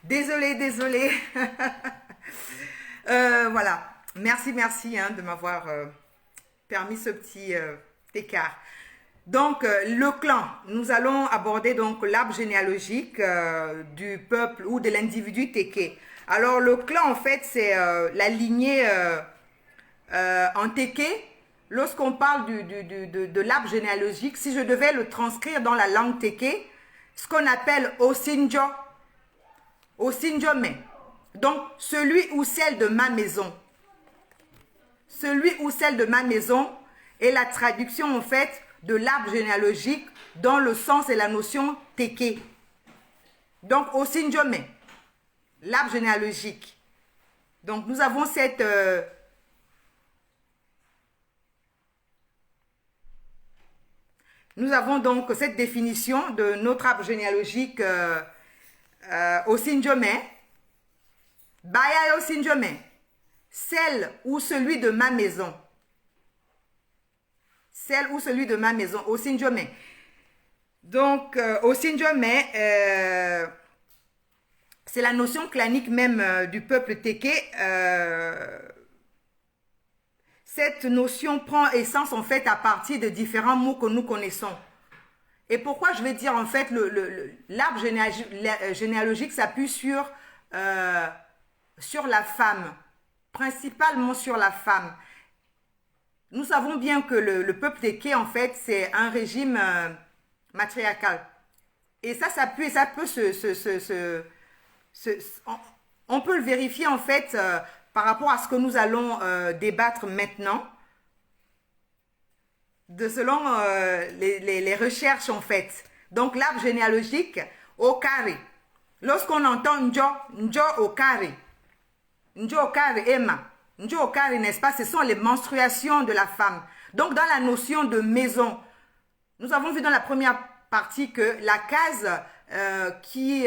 Désolée. Voilà. Merci hein, de m'avoir permis ce petit écart. Donc, le clan. Nous allons aborder donc l'arbre généalogique du peuple ou de l'individu Téké. Alors, le clan, en fait, c'est la lignée en Téké. Lorsqu'on parle de l'arbre généalogique, si je devais le transcrire dans la langue Téké, ce qu'on appelle Osinjo. Osinjome. Donc, celui ou celle de ma maison. Celui ou celle de ma maison est la traduction, en fait, de l'arbre généalogique dans le sens et la notion Téké. Donc, Osinjome, l'arbre généalogique. Donc, nous avons donc cette définition de notre arbre généalogique au Sinjome. Baya au Sinjome. Celle ou celui de ma maison. Celle ou celui de ma maison au Sinjome. Donc, au Sinjome, c'est la notion clanique même du peuple Téké. Cette notion prend essence en fait à partir de différents mots que nous connaissons. Et pourquoi je vais dire en fait l'arbre généalogique s'appuie sur la femme, principalement sur la femme. Nous savons bien que le peuple Téké en fait c'est un régime matriarcal. Et ça s'appuie, ça peut on peut le vérifier en fait par rapport à ce que nous allons débattre maintenant, selon les recherches en fait. Donc l'arbre généalogique au carré. Lorsqu'on entend Njo au carré, Njo au carré, Emma, Njo au carré, n'est-ce pas, ce sont les menstruations de la femme. Donc dans la notion de maison, nous avons vu dans la première partie que la case qui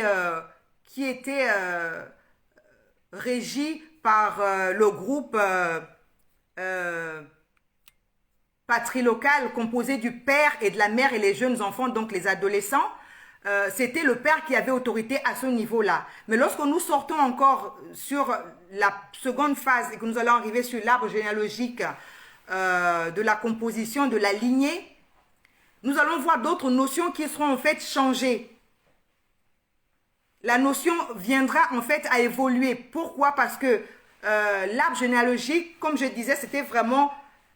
était régie par le groupe patrilocal composé du père et de la mère et les jeunes enfants, donc les adolescents, c'était le père qui avait autorité à ce niveau-là. Mais lorsque nous sortons encore sur la seconde phase et que nous allons arriver sur l'arbre généalogique de la composition de la lignée, nous allons voir d'autres notions qui seront en fait changées. La notion viendra en fait à évoluer. Pourquoi? Parce que l'arbre généalogique, comme je disais, c'était vraiment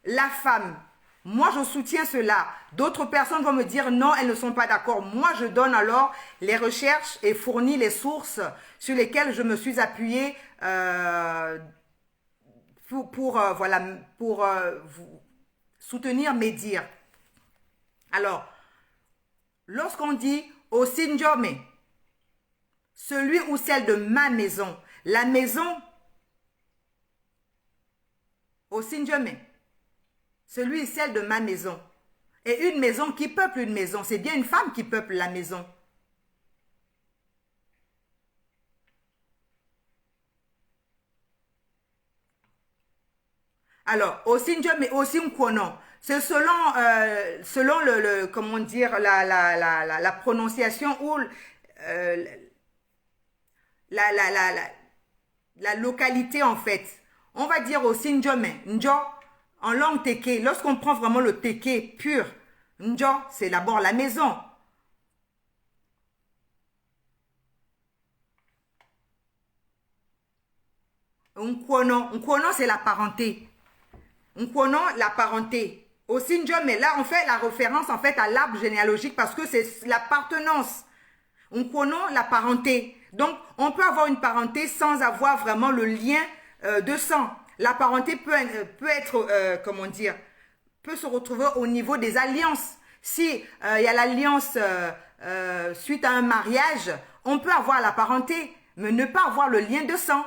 la femme. Moi, je soutiens cela. D'autres personnes vont me dire non, elles ne sont pas d'accord. Moi, je donne alors les recherches et fournis les sources sur lesquelles je me suis appuyée pour soutenir mes dires. Alors, lorsqu'on dit au Sinjome, celui ou celle de ma maison, la maison au Sinjome, celui et celle de ma maison. Et une maison qui peuple une maison, c'est bien une femme qui peuple la maison. Alors, au Sinjome, mais aussi un Kwono. C'est selon comment dire, la prononciation ou la localité en fait. On va dire au Sinjome, Njo, en langue Téké, lorsqu'on prend vraiment le Téké pur, Njo, c'est d'abord la maison. Nkwono, c'est la parenté. Nkwono, la parenté. Au Sinjome, là, on fait la référence en fait à l'arbre généalogique parce que c'est l'appartenance. Nkwono, la parenté. Donc, on peut avoir une parenté sans avoir vraiment le lien de sang. La parenté peut être, comment dire, peut se retrouver au niveau des alliances. Si il y a l'alliance suite à un mariage, on peut avoir la parenté, mais ne pas avoir le lien de sang.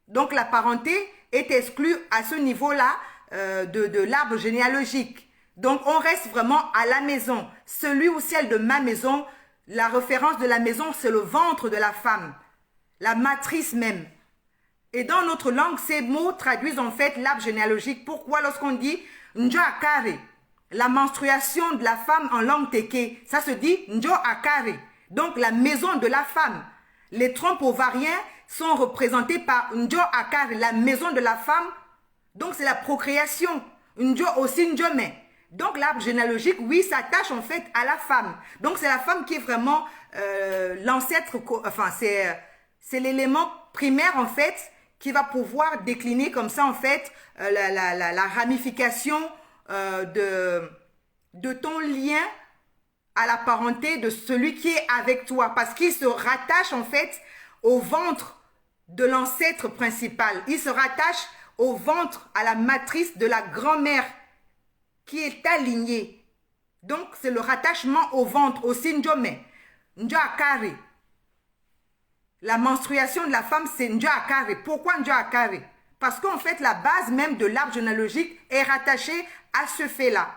Donc, la parenté est exclue à ce niveau-là de l'arbre généalogique. Donc, on reste vraiment à la maison. Celui ou celle de ma maison, la référence de la maison, c'est le ventre de la femme, la matrice même. Et dans notre langue, ces mots traduisent en fait l'arbre généalogique. Pourquoi lorsqu'on dit Njo Akare, la menstruation de la femme en langue Téké, ça se dit Njo Akare, donc la maison de la femme. Les trompes ovariens sont représentés par Njo Akare, la maison de la femme. Donc c'est la procréation. Njo aussi Njome. Donc l'arbre généalogique, oui, s'attache en fait à la femme. Donc c'est la femme qui est vraiment l'ancêtre, enfin c'est l'élément primaire en fait qui va pouvoir décliner comme ça en fait la ramification de ton lien à la parenté de celui qui est avec toi. Parce qu'il se rattache en fait au ventre de l'ancêtre principal. Il se rattache au ventre, à la matrice de la grand-mère qui est alignée. Donc, c'est le rattachement au ventre, au Sinjome. Njo Akare. La menstruation de la femme, c'est Njo Akare. Pourquoi Njo Akare? Parce qu'en fait, la base même de l'arbre généalogique est rattachée à ce fait-là.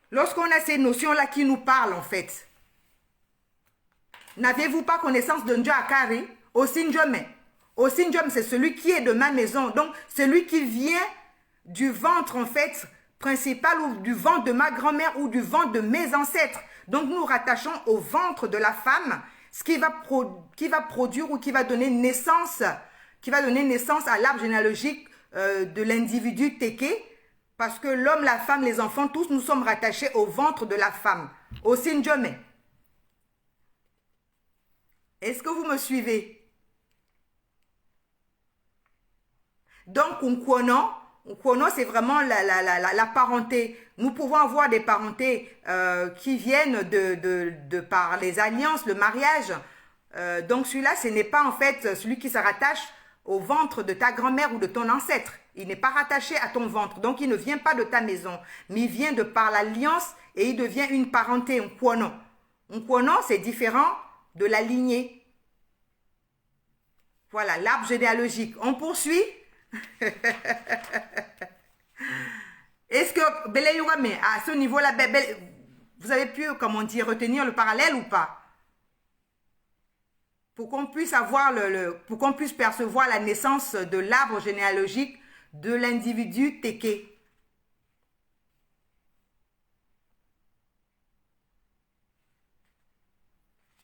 Lorsqu'on a ces notions-là qui nous parlent, en fait, n'avez-vous pas connaissance de Njo Akare? Osinjome. Osinjome, c'est celui qui est de ma maison. Donc, celui qui vient du ventre, en fait, principal, ou du ventre de ma grand-mère, ou du ventre de mes ancêtres. Donc, nous rattachons au ventre de la femme, ce qui va produire ou qui va donner naissance à l'arbre généalogique de l'individu Teke, parce que l'homme, la femme, les enfants, tous nous sommes rattachés au ventre de la femme, au Sinjome. Est-ce que vous me suivez? Donc, Nkwono, c'est vraiment la parenté. Nous pouvons avoir des parentés qui viennent de par les alliances, le mariage. Donc, celui-là, ce n'est pas en fait celui qui se rattache au ventre de ta grand-mère ou de ton ancêtre. Il n'est pas rattaché à ton ventre. Donc, il ne vient pas de ta maison, mais il vient de par l'alliance et il devient une parenté, un Nkwono. Un Nkwono, c'est différent de la lignée. Voilà, l'arbre généalogique. On poursuit? Est-ce que Beleyouame, à ce niveau-là, vous avez pu, comment dire, retenir le parallèle ou pas? Pour qu'on puisse avoir pour qu'on puisse percevoir la naissance de l'arbre généalogique de l'individu Teke.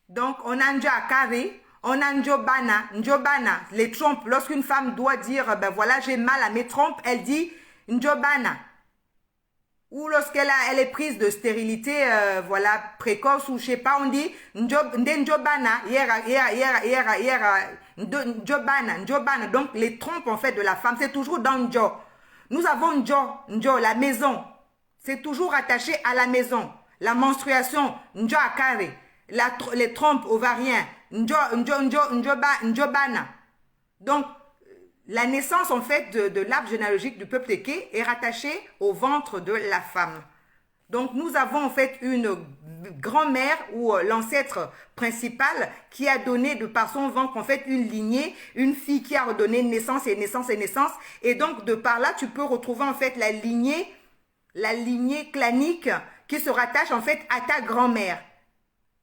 Donc, on a Njo Akare, on a Njobana. Njobana, les trompes. Lorsqu'une femme doit dire, ben voilà, j'ai mal à mes trompes, elle dit Njobana. Ou lorsqu'elle est prise de stérilité, voilà, précoce, ou je sais pas, on dit Njobana, Njobana. Donc, les trompes, en fait, de la femme, c'est toujours dans Njo. Nous avons Njo, la maison. C'est toujours attaché à la maison. La menstruation, Njo Akare. Les trompes ovariens, Njobana. Donc, la naissance, en fait, de l'arbre généalogique du peuple Teke est rattachée au ventre de la femme. Donc, nous avons, en fait, une grand-mère ou l'ancêtre principal qui a donné, de par son ventre, en fait, une lignée, une fille qui a redonné naissance et naissance et naissance. Et donc, de par là, tu peux retrouver, en fait, la lignée clanique qui se rattache, en fait, à ta grand-mère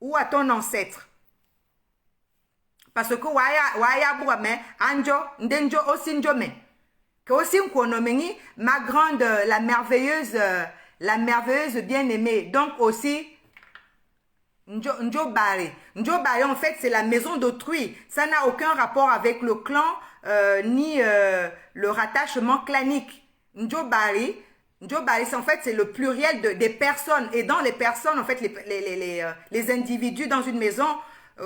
ou à ton ancêtre. Parce que waya bouame anjo ndenjo osinjome que aussi nkonomengi ma grande la merveilleuse bien-aimée. Donc aussi Njobari en fait c'est la maison d'autrui. Ça n'a aucun rapport avec le clan ni le rattachement clanique. Njobari, en fait, c'est le pluriel des personnes. Et dans les personnes, en fait, les individus dans une maison,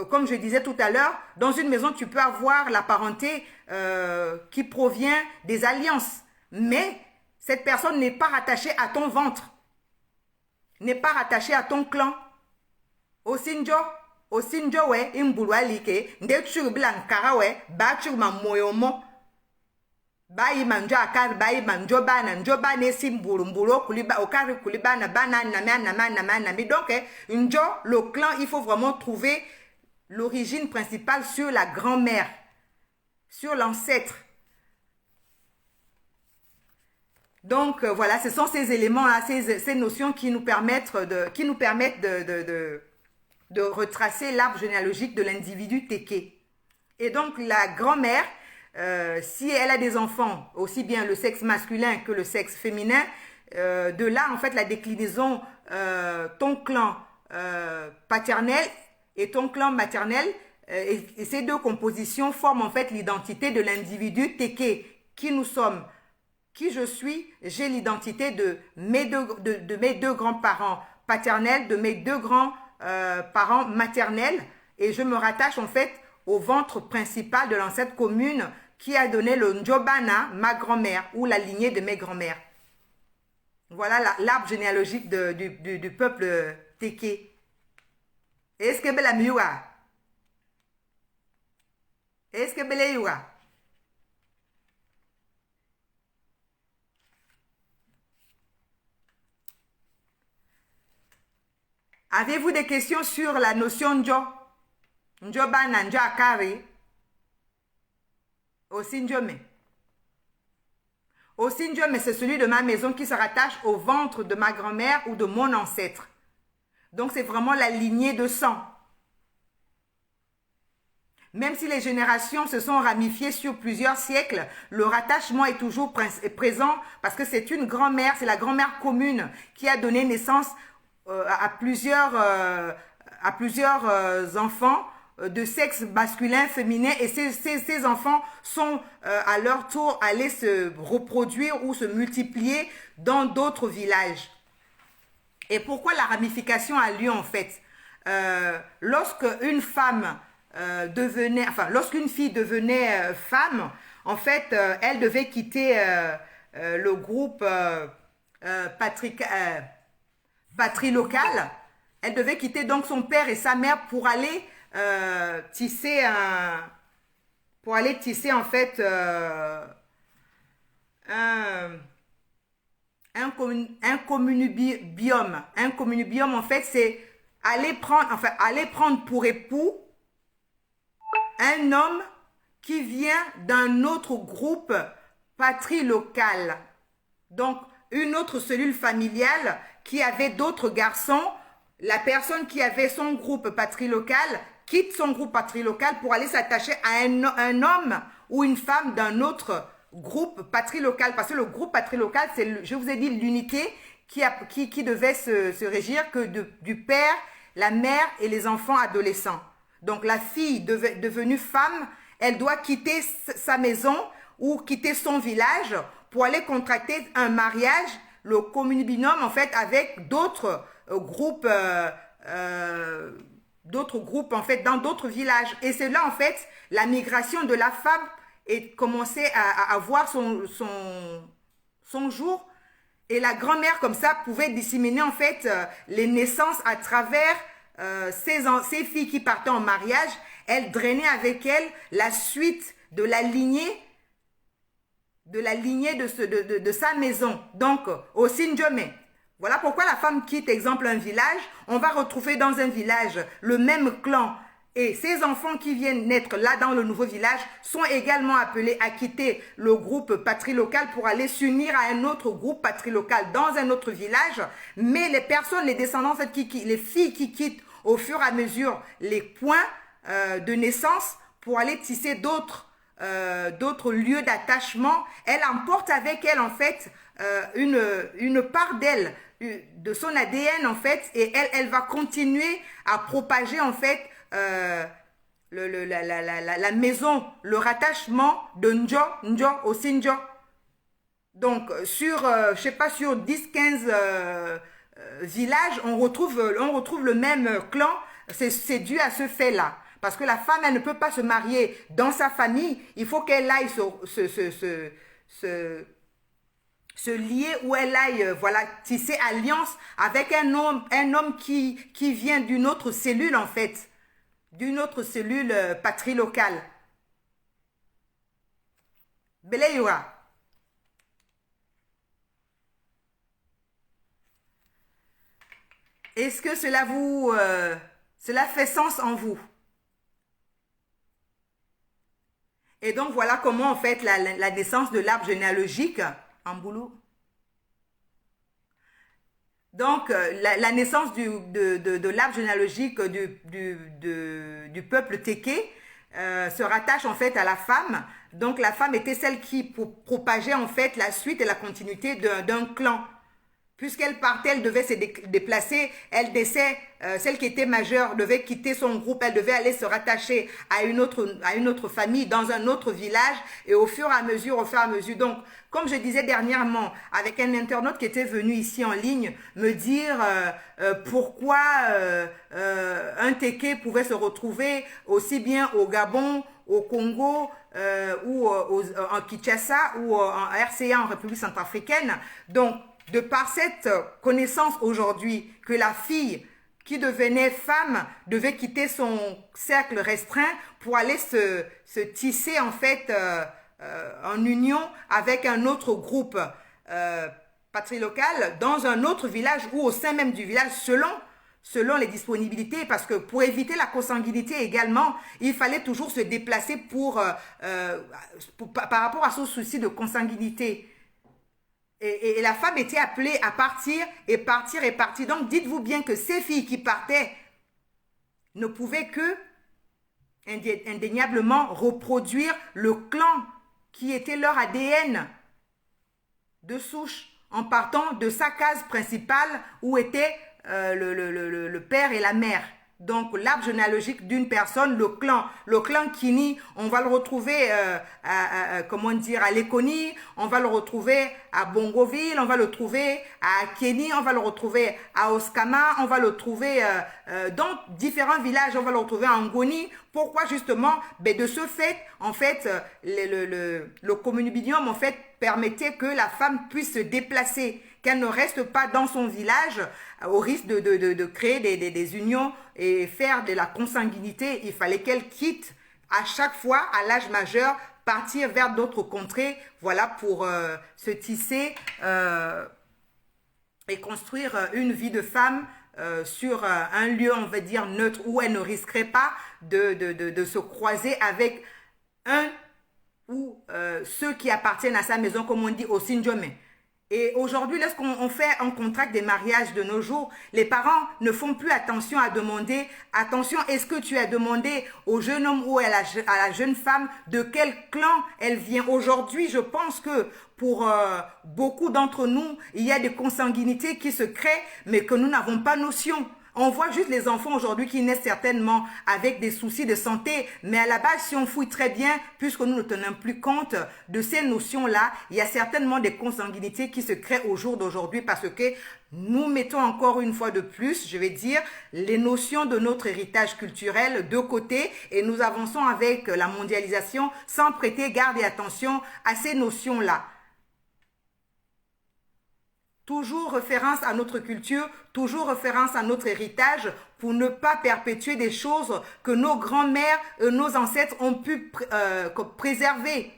comme je disais tout à l'heure, dans une maison, tu peux avoir la parenté qui provient des alliances. Mais cette personne n'est pas rattachée à ton ventre, n'est pas rattachée à ton clan. Osinjo, ouais, imbulwalike, ndechu blankara ouais, bachu mamoyomo. Bayi manjo akari bayi manjo bana simburu kuliba okari kulibana bana nami. Donc njo le clan, il faut vraiment trouver l'origine principale sur la grand-mère, sur l'ancêtre. Donc voilà, ce sont ces éléments là, ces notions qui nous permettent de retracer l'arbre généalogique de l'individu Teke. Et donc la grand-mère, si elle a des enfants, aussi bien le sexe masculin que le sexe féminin, de là, en fait, la déclinaison, ton clan paternel et ton clan maternel, et ces deux compositions forment en fait l'identité de l'individu Teke, qui nous sommes, qui je suis. J'ai l'identité de mes deux grands-parents paternels, de mes deux grands-parents maternels, et je me rattache en fait au ventre principal de l'ancêtre commune qui a donné le Njobana, ma grand-mère, ou la lignée de mes grands-mères. Voilà l'arbre généalogique du peuple Teke. Est-ce que Bela Miwa? Est-ce que Bela Miwa? Avez-vous des questions sur la notion Njo? Njobana njo akari. Osinjome. Osinjome, c'est celui de ma maison qui se rattache au ventre de ma grand-mère ou de mon ancêtre. Donc, c'est vraiment la lignée de sang. Même si les générations se sont ramifiées sur plusieurs siècles, le rattachement est toujours présent parce que c'est une grand-mère, c'est la grand-mère commune qui a donné naissance à plusieurs enfants de sexe masculin, féminin, et ces enfants sont à leur tour allés se reproduire ou se multiplier dans d'autres villages. Et pourquoi la ramification a lieu en fait? Lorsque une femme lorsqu'une fille devenait femme, en fait, elle devait quitter le groupe patrilocal. Elle devait quitter donc son père et sa mère pour aller tisser en fait un communubium. Un communubium, en fait, c'est aller prendre pour époux un homme qui vient d'un autre groupe patrilocal. Donc, une autre cellule familiale qui avait d'autres garçons. La personne qui avait son groupe patrilocal quitte son groupe patrilocal pour aller s'attacher à un homme ou une femme d'un autre groupe patrilocal. Parce que le groupe patrilocal, c'est, je vous ai dit, l'unité qui devait se régir que du père, la mère et les enfants adolescents. Donc, la fille devenue femme, elle doit quitter sa maison ou quitter son village pour aller contracter un mariage, le communibinum, en fait, avec d'autres groupes, en fait, dans d'autres villages. Et c'est là, en fait, la migration de la femme est commencée à avoir son jour. Et la grand-mère, comme ça, pouvait disséminer, en fait, les naissances à travers ces filles qui partaient en mariage. Elle drainait avec elle la suite de la lignée de sa maison. Donc, au Sinjome. Voilà pourquoi la femme quitte, exemple, un village. On va retrouver dans un village le même clan. Et ces enfants qui viennent naître là dans le nouveau village sont également appelés à quitter le groupe patrilocal pour aller s'unir à un autre groupe patrilocal dans un autre village. Mais les personnes, les descendants, les filles qui quittent au fur et à mesure les points de naissance pour aller tisser d'autres lieux d'attachement, elle emporte avec elle en fait une part d'elle, de son ADN en fait, et elle va continuer à propager en fait la maison, le rattachement de Njo au Sinjo. Donc sur, je sais pas, sur 10-15 villages, on retrouve le même clan. C'est dû à ce fait-là. Parce que la femme, elle ne peut pas se marier dans sa famille. Il faut qu'elle aille se lier, ou elle aille tisser alliance avec un homme qui vient d'une autre cellule en fait. D'une autre cellule patrilocale. Beleyura. Est-ce que cela fait sens en vous? Et donc, voilà comment, en fait, la naissance de l'arbre généalogique en boulot. Donc, la naissance de l'arbre généalogique du peuple Téké se rattache, en fait, à la femme. Donc, la femme était celle qui propageait, en fait, la suite et la continuité d'un clan. Puisqu'elle partait, elle devait se déplacer, celle qui était majeure devait quitter son groupe, elle devait aller se rattacher à une autre famille dans un autre village, et au fur et à mesure. Donc, comme je disais dernièrement, avec un internaute qui était venu ici en ligne me dire pourquoi un Téké pouvait se retrouver aussi bien au Gabon, au Congo, ou en Kinshasa, ou en RCA, en République centrafricaine. Donc, de par cette connaissance aujourd'hui que la fille qui devenait femme devait quitter son cercle restreint pour aller se tisser en fait en union avec un autre groupe patrilocal dans un autre village ou au sein même du village selon les disponibilités, parce que pour éviter la consanguinité également, il fallait toujours se déplacer par rapport à ce souci de consanguinité. Et la femme était appelée à partir et partir et partir. Donc dites-vous bien que ces filles qui partaient ne pouvaient que indéniablement reproduire le clan qui était leur ADN de souche en partant de sa case principale où étaient le père et la mère. Donc l'arbre généalogique d'une personne, le clan Kini, on va le retrouver comment dire, à Lekoni, on va le retrouver à Bongoville, on va le trouver à Keni, on va le retrouver à Oskama, on va le trouver dans différents villages, on va le retrouver à Ngoni. Pourquoi justement? Ben de ce fait, en fait, le communibinium en fait permettait que la femme puisse se déplacer, qu'elle ne reste pas dans son village au risque de créer des unions et faire de la consanguinité. Il fallait qu'elle quitte à chaque fois, à l'âge majeur, partir vers d'autres contrées, voilà, pour se tisser et construire une vie de femme sur un lieu, on va dire, neutre, où elle ne risquerait pas de se croiser avec un ou ceux qui appartiennent à sa maison, comme on dit au Sinjome. Et aujourd'hui, lorsqu'on fait un contrat des mariages de nos jours, les parents ne font plus attention à demander, attention, est-ce que tu as demandé au jeune homme ou à la jeune femme de quel clan elle vient? Aujourd'hui, je pense que pour beaucoup d'entre nous, il y a des consanguinités qui se créent, mais que nous n'avons pas notion. On voit juste les enfants aujourd'hui qui naissent certainement avec des soucis de santé, mais à la base, si on fouille très bien, puisque nous ne tenons plus compte de ces notions-là, il y a certainement des consanguinités qui se créent au jour d'aujourd'hui parce que nous mettons encore une fois de plus, je vais dire, les notions de notre héritage culturel de côté et nous avançons avec la mondialisation sans prêter garde et attention à ces notions-là. Toujours référence à notre culture, toujours référence à notre héritage pour ne pas perpétuer des choses que nos grands-mères et nos ancêtres ont pu préserver.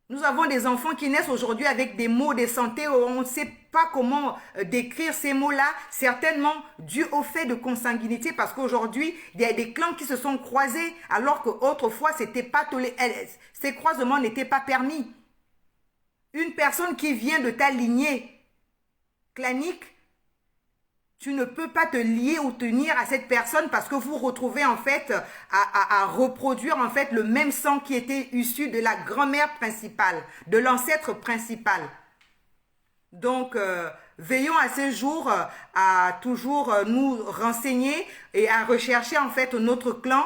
Nous avons des enfants qui naissent aujourd'hui avec des maux de santé où on ne sait pas comment décrire ces mots-là, certainement dû au fait de consanguinité parce qu'aujourd'hui, il y a des clans qui se sont croisés alors qu'autrefois, ces croisements n'étaient pas permis. Une personne qui vient de ta lignée clanique, tu ne peux pas te lier ou tenir à cette personne parce que vous retrouvez en fait à reproduire en fait le même sang qui était issu de la grand-mère principale, de l'ancêtre principal. Donc, veillons à ce jour à toujours nous renseigner et à rechercher en fait notre clan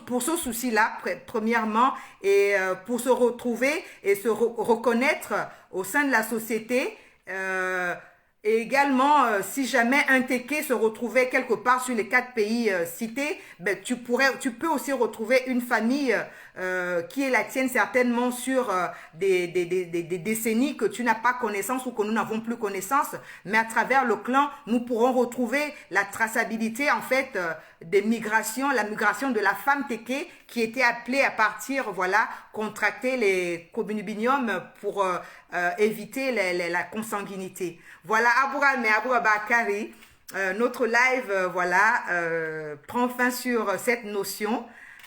pour ce souci-là, premièrement, et pour se retrouver et se reconnaître au sein de la société. Et également, si jamais un Téké se retrouvait quelque part sur les 4 pays cités, ben, tu peux aussi retrouver une famille qui est la tienne certainement sur des décennies que tu n'as pas connaissance ou que nous n'avons plus connaissance. Mais à travers le clan, nous pourrons retrouver la traçabilité en fait des migrations, la migration de la femme Téké qui était appelée à partir, voilà, contracter les communibiniums pour éviter la consanguinité. Voilà, Abourame Aboubakari, notre live, voilà, prend fin sur cette notion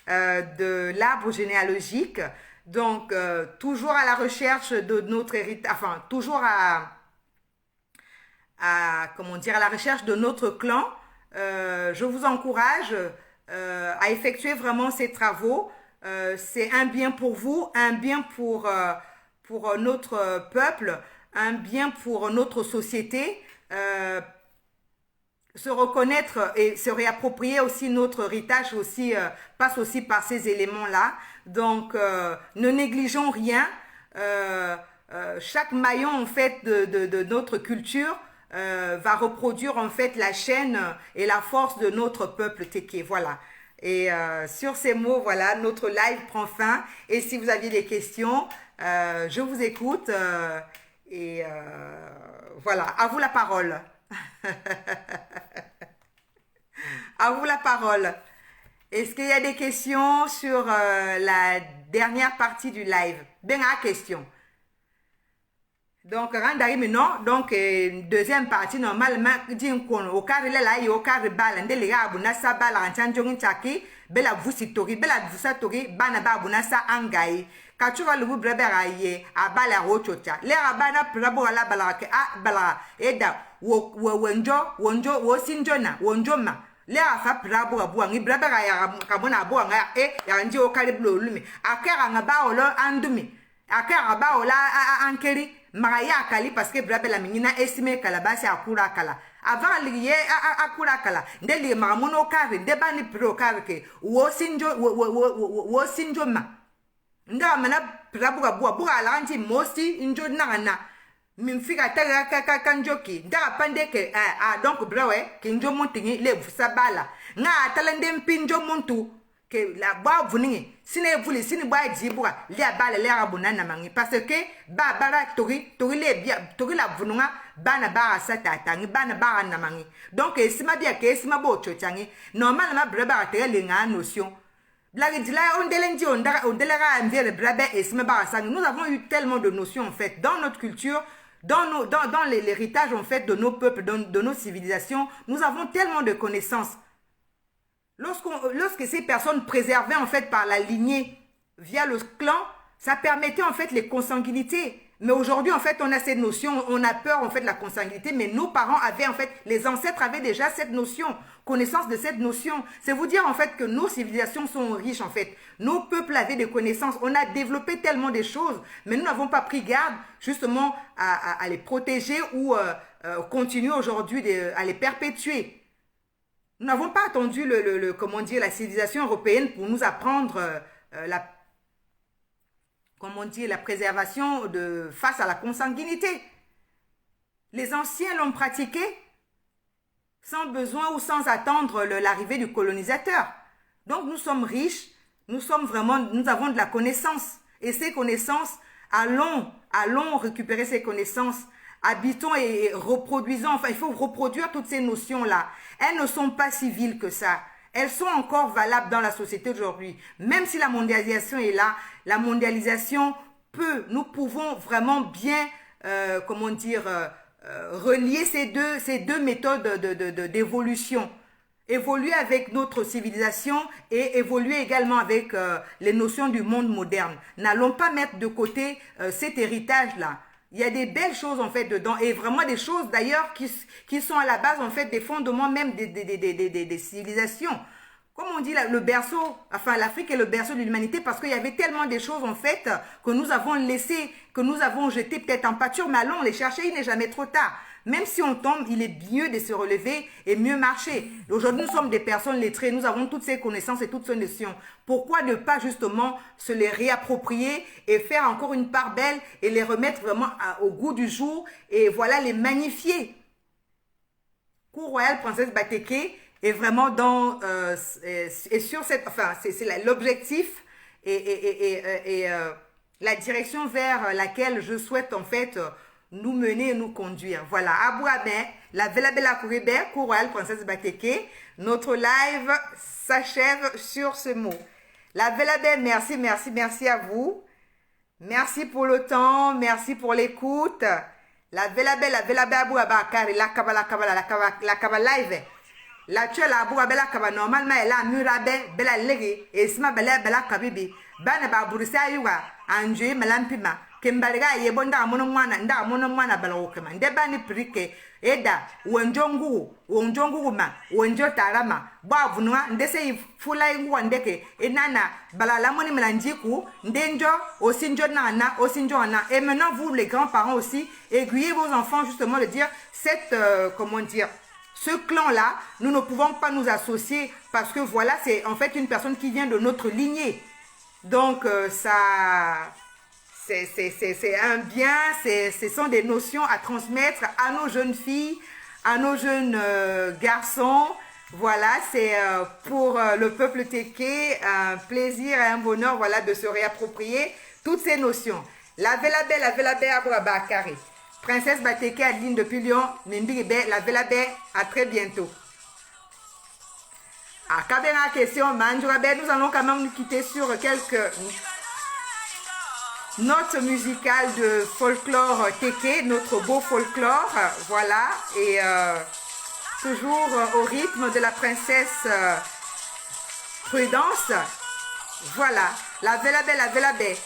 de l'arbre généalogique. Donc, toujours à la recherche de notre héritage, enfin, toujours comment dire, à la recherche de notre clan. Je vous encourage à effectuer vraiment ces travaux. C'est un bien pour vous, un bien pour notre peuple, un bien pour notre société. Se reconnaître et se réapproprier aussi notre héritage aussi passe aussi par ces éléments-là. Donc, ne négligeons rien. Chaque maillon en fait de notre culture va reproduire en fait la chaîne et la force de notre peuple Téké. Voilà. Et sur ces mots, voilà, notre live prend fin. Et si vous aviez des questions, je vous écoute. Voilà, à vous la parole. À vous la parole. Est-ce qu'il y a des questions sur la dernière partie du live? Ben, à question. Donc, rendari maintenant, donc, deuxième partie, normalement, dit qu'on au carré là, il y a au carré balle, ndé les gars, buna sa balle, en changeant chaki, bella vusitori, bella vusatori, banaba, buna sa angai. Quand tu vas le vous breber aïe, à balle à rochocha, les rabana, prabo à la balake, à bala, eda, wo sinjona, wonjoma. Les afa prabo à boang, il breber à kabona boang, et yandi au carré bleu, lumi, à kera ba olo andumi, à kera ba ola ankeri. Maraya akali parce que brabe la minina esime kalabasi akura kala avant liye akura kala ndeli maramono kare ndebani pro kare ke wo sinjo ma nda mana prabuga bua la anti mosi injo nana mimfika taga kanjoki nda pande ke donc brawe ke njo montingi le sabala nga talende mpinjo muntu que la bois vuningi sine vuli sine bois dibura li abale le rabuna na mangi parce que bara tori le bia tori la vununga bana bara satata ngi bana bara na mangi donc esima bia ke esima bo chochangi normalement braba tere le nga notion la dila ondelenji ondelara envie brabe esima bara sangi. Nous avons eu tellement de notions en fait dans notre culture, dans l'héritage en fait de nos peuples, de nos civilisations. Nous avons tellement de connaissances. Lorsque ces personnes préservaient en fait par la lignée via le clan, ça permettait en fait les consanguinités. Mais aujourd'hui en fait on a cette notion, on a peur en fait de la consanguinité, mais nos parents avaient en fait, les ancêtres avaient déjà cette notion, connaissance de cette notion. C'est vous dire en fait que nos civilisations sont riches en fait. Nos peuples avaient des connaissances, on a développé tellement de choses, mais nous n'avons pas pris garde justement à les protéger ou continuer aujourd'hui à les perpétuer. Nous n'avons pas attendu comment dire, la civilisation européenne pour nous apprendre la préservation face à la consanguinité. Les anciens l'ont pratiqué sans besoin ou sans attendre l'arrivée du colonisateur. Donc nous sommes riches, nous avons de la connaissance. Et ces connaissances, allons récupérer ces connaissances. Habitons et reproduisons, enfin il faut reproduire toutes ces notions-là. Elles ne sont pas si viles que ça. Elles sont encore valables dans la société d'aujourd'hui. Même si la mondialisation est là, la mondialisation nous pouvons vraiment bien, relier ces deux méthodes d'évolution. Évoluer avec notre civilisation et évoluer également avec les notions du monde moderne. N'allons pas mettre de côté cet héritage-là. Il y a des belles choses en fait dedans et vraiment des choses d'ailleurs qui sont à la base en fait des fondements même des civilisations. Comme on dit le berceau, enfin l'Afrique est le berceau de l'humanité parce qu'il y avait tellement de choses en fait que nous avons laissées, que nous avons jetées peut-être en pâture, mais allons les chercher, il n'est jamais trop tard. Même si on tombe, il est mieux de se relever et mieux marcher. Aujourd'hui, nous sommes des personnes lettrées, nous avons toutes ces connaissances et toutes ces notions. Pourquoi ne pas justement se les réapproprier et faire encore une part belle et les remettre vraiment au goût du jour et voilà, les magnifier. Cour royale Princesse Bateke est vraiment et sur cette, enfin, c'est l'objectif et la direction vers laquelle je souhaite en fait nous mener et nous conduire. Voilà, Abouabé, la Vela Bella Kouribé, Cour royale Princesse Bateke. Notre live s'achève sur ce mot. La Vela Bella, merci à vous. Merci pour le temps, merci pour l'écoute. La Vela Bella Abouaba, la Kaba live. La tuelle Abouaba, la Kaba, normalement, elle a Murabe, Bella Legi, et Sma Bella Kabibi. Bana Baburisa Yuga, Anjou, Melampima. Kembaliga yebonda amono mwana balawokema ndebani prike eda wonjongu ma wonjo tarama ba vunwa ndese ifula ingwa ndeke enana balala moni melanjiku ndenjo osinjo nana osinjo na. Et maintenant vous les grands-parents aussi aiguillez vos enfants justement de dire ce clan là nous ne pouvons pas nous associer parce que voilà c'est en fait une personne qui vient de notre lignée. Donc c'est un bien, ce sont des notions à transmettre à nos jeunes filles, à nos jeunes garçons. Voilà, c'est pour le peuple Téké un plaisir et un bonheur voilà, de se réapproprier toutes ces notions. La Vela Belle à Bakari. Princesse Bateke Adeline depuis Lyon, Mimbiribe, la Vela Belle, à très bientôt. À Kabena question, Manjourabe, nous allons quand même nous quitter sur quelques... note musicale de folklore Téké, notre beau folklore, voilà, et toujours au rythme de la princesse Prudence, voilà, la Vélabé, la Vélabé.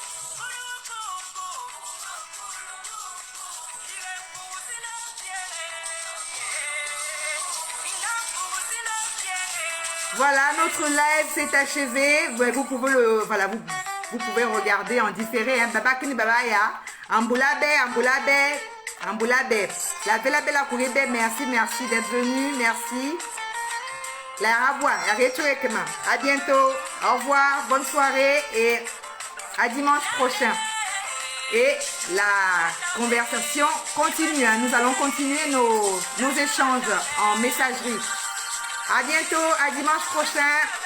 Voilà, notre live s'est achevé. Vous pouvez voilà, vous pouvez regarder en différé. Hein. Baba kini baba ya. Amboulabe, amboulabe, amboulabe. La belle belle kourebe. Merci, merci d'être venu. Merci. La revoir. À bientôt. Au revoir. Bonne soirée et à dimanche prochain. Et la conversation continue. Hein. Nous allons continuer nos échanges en messagerie. À bientôt, à dimanche prochain.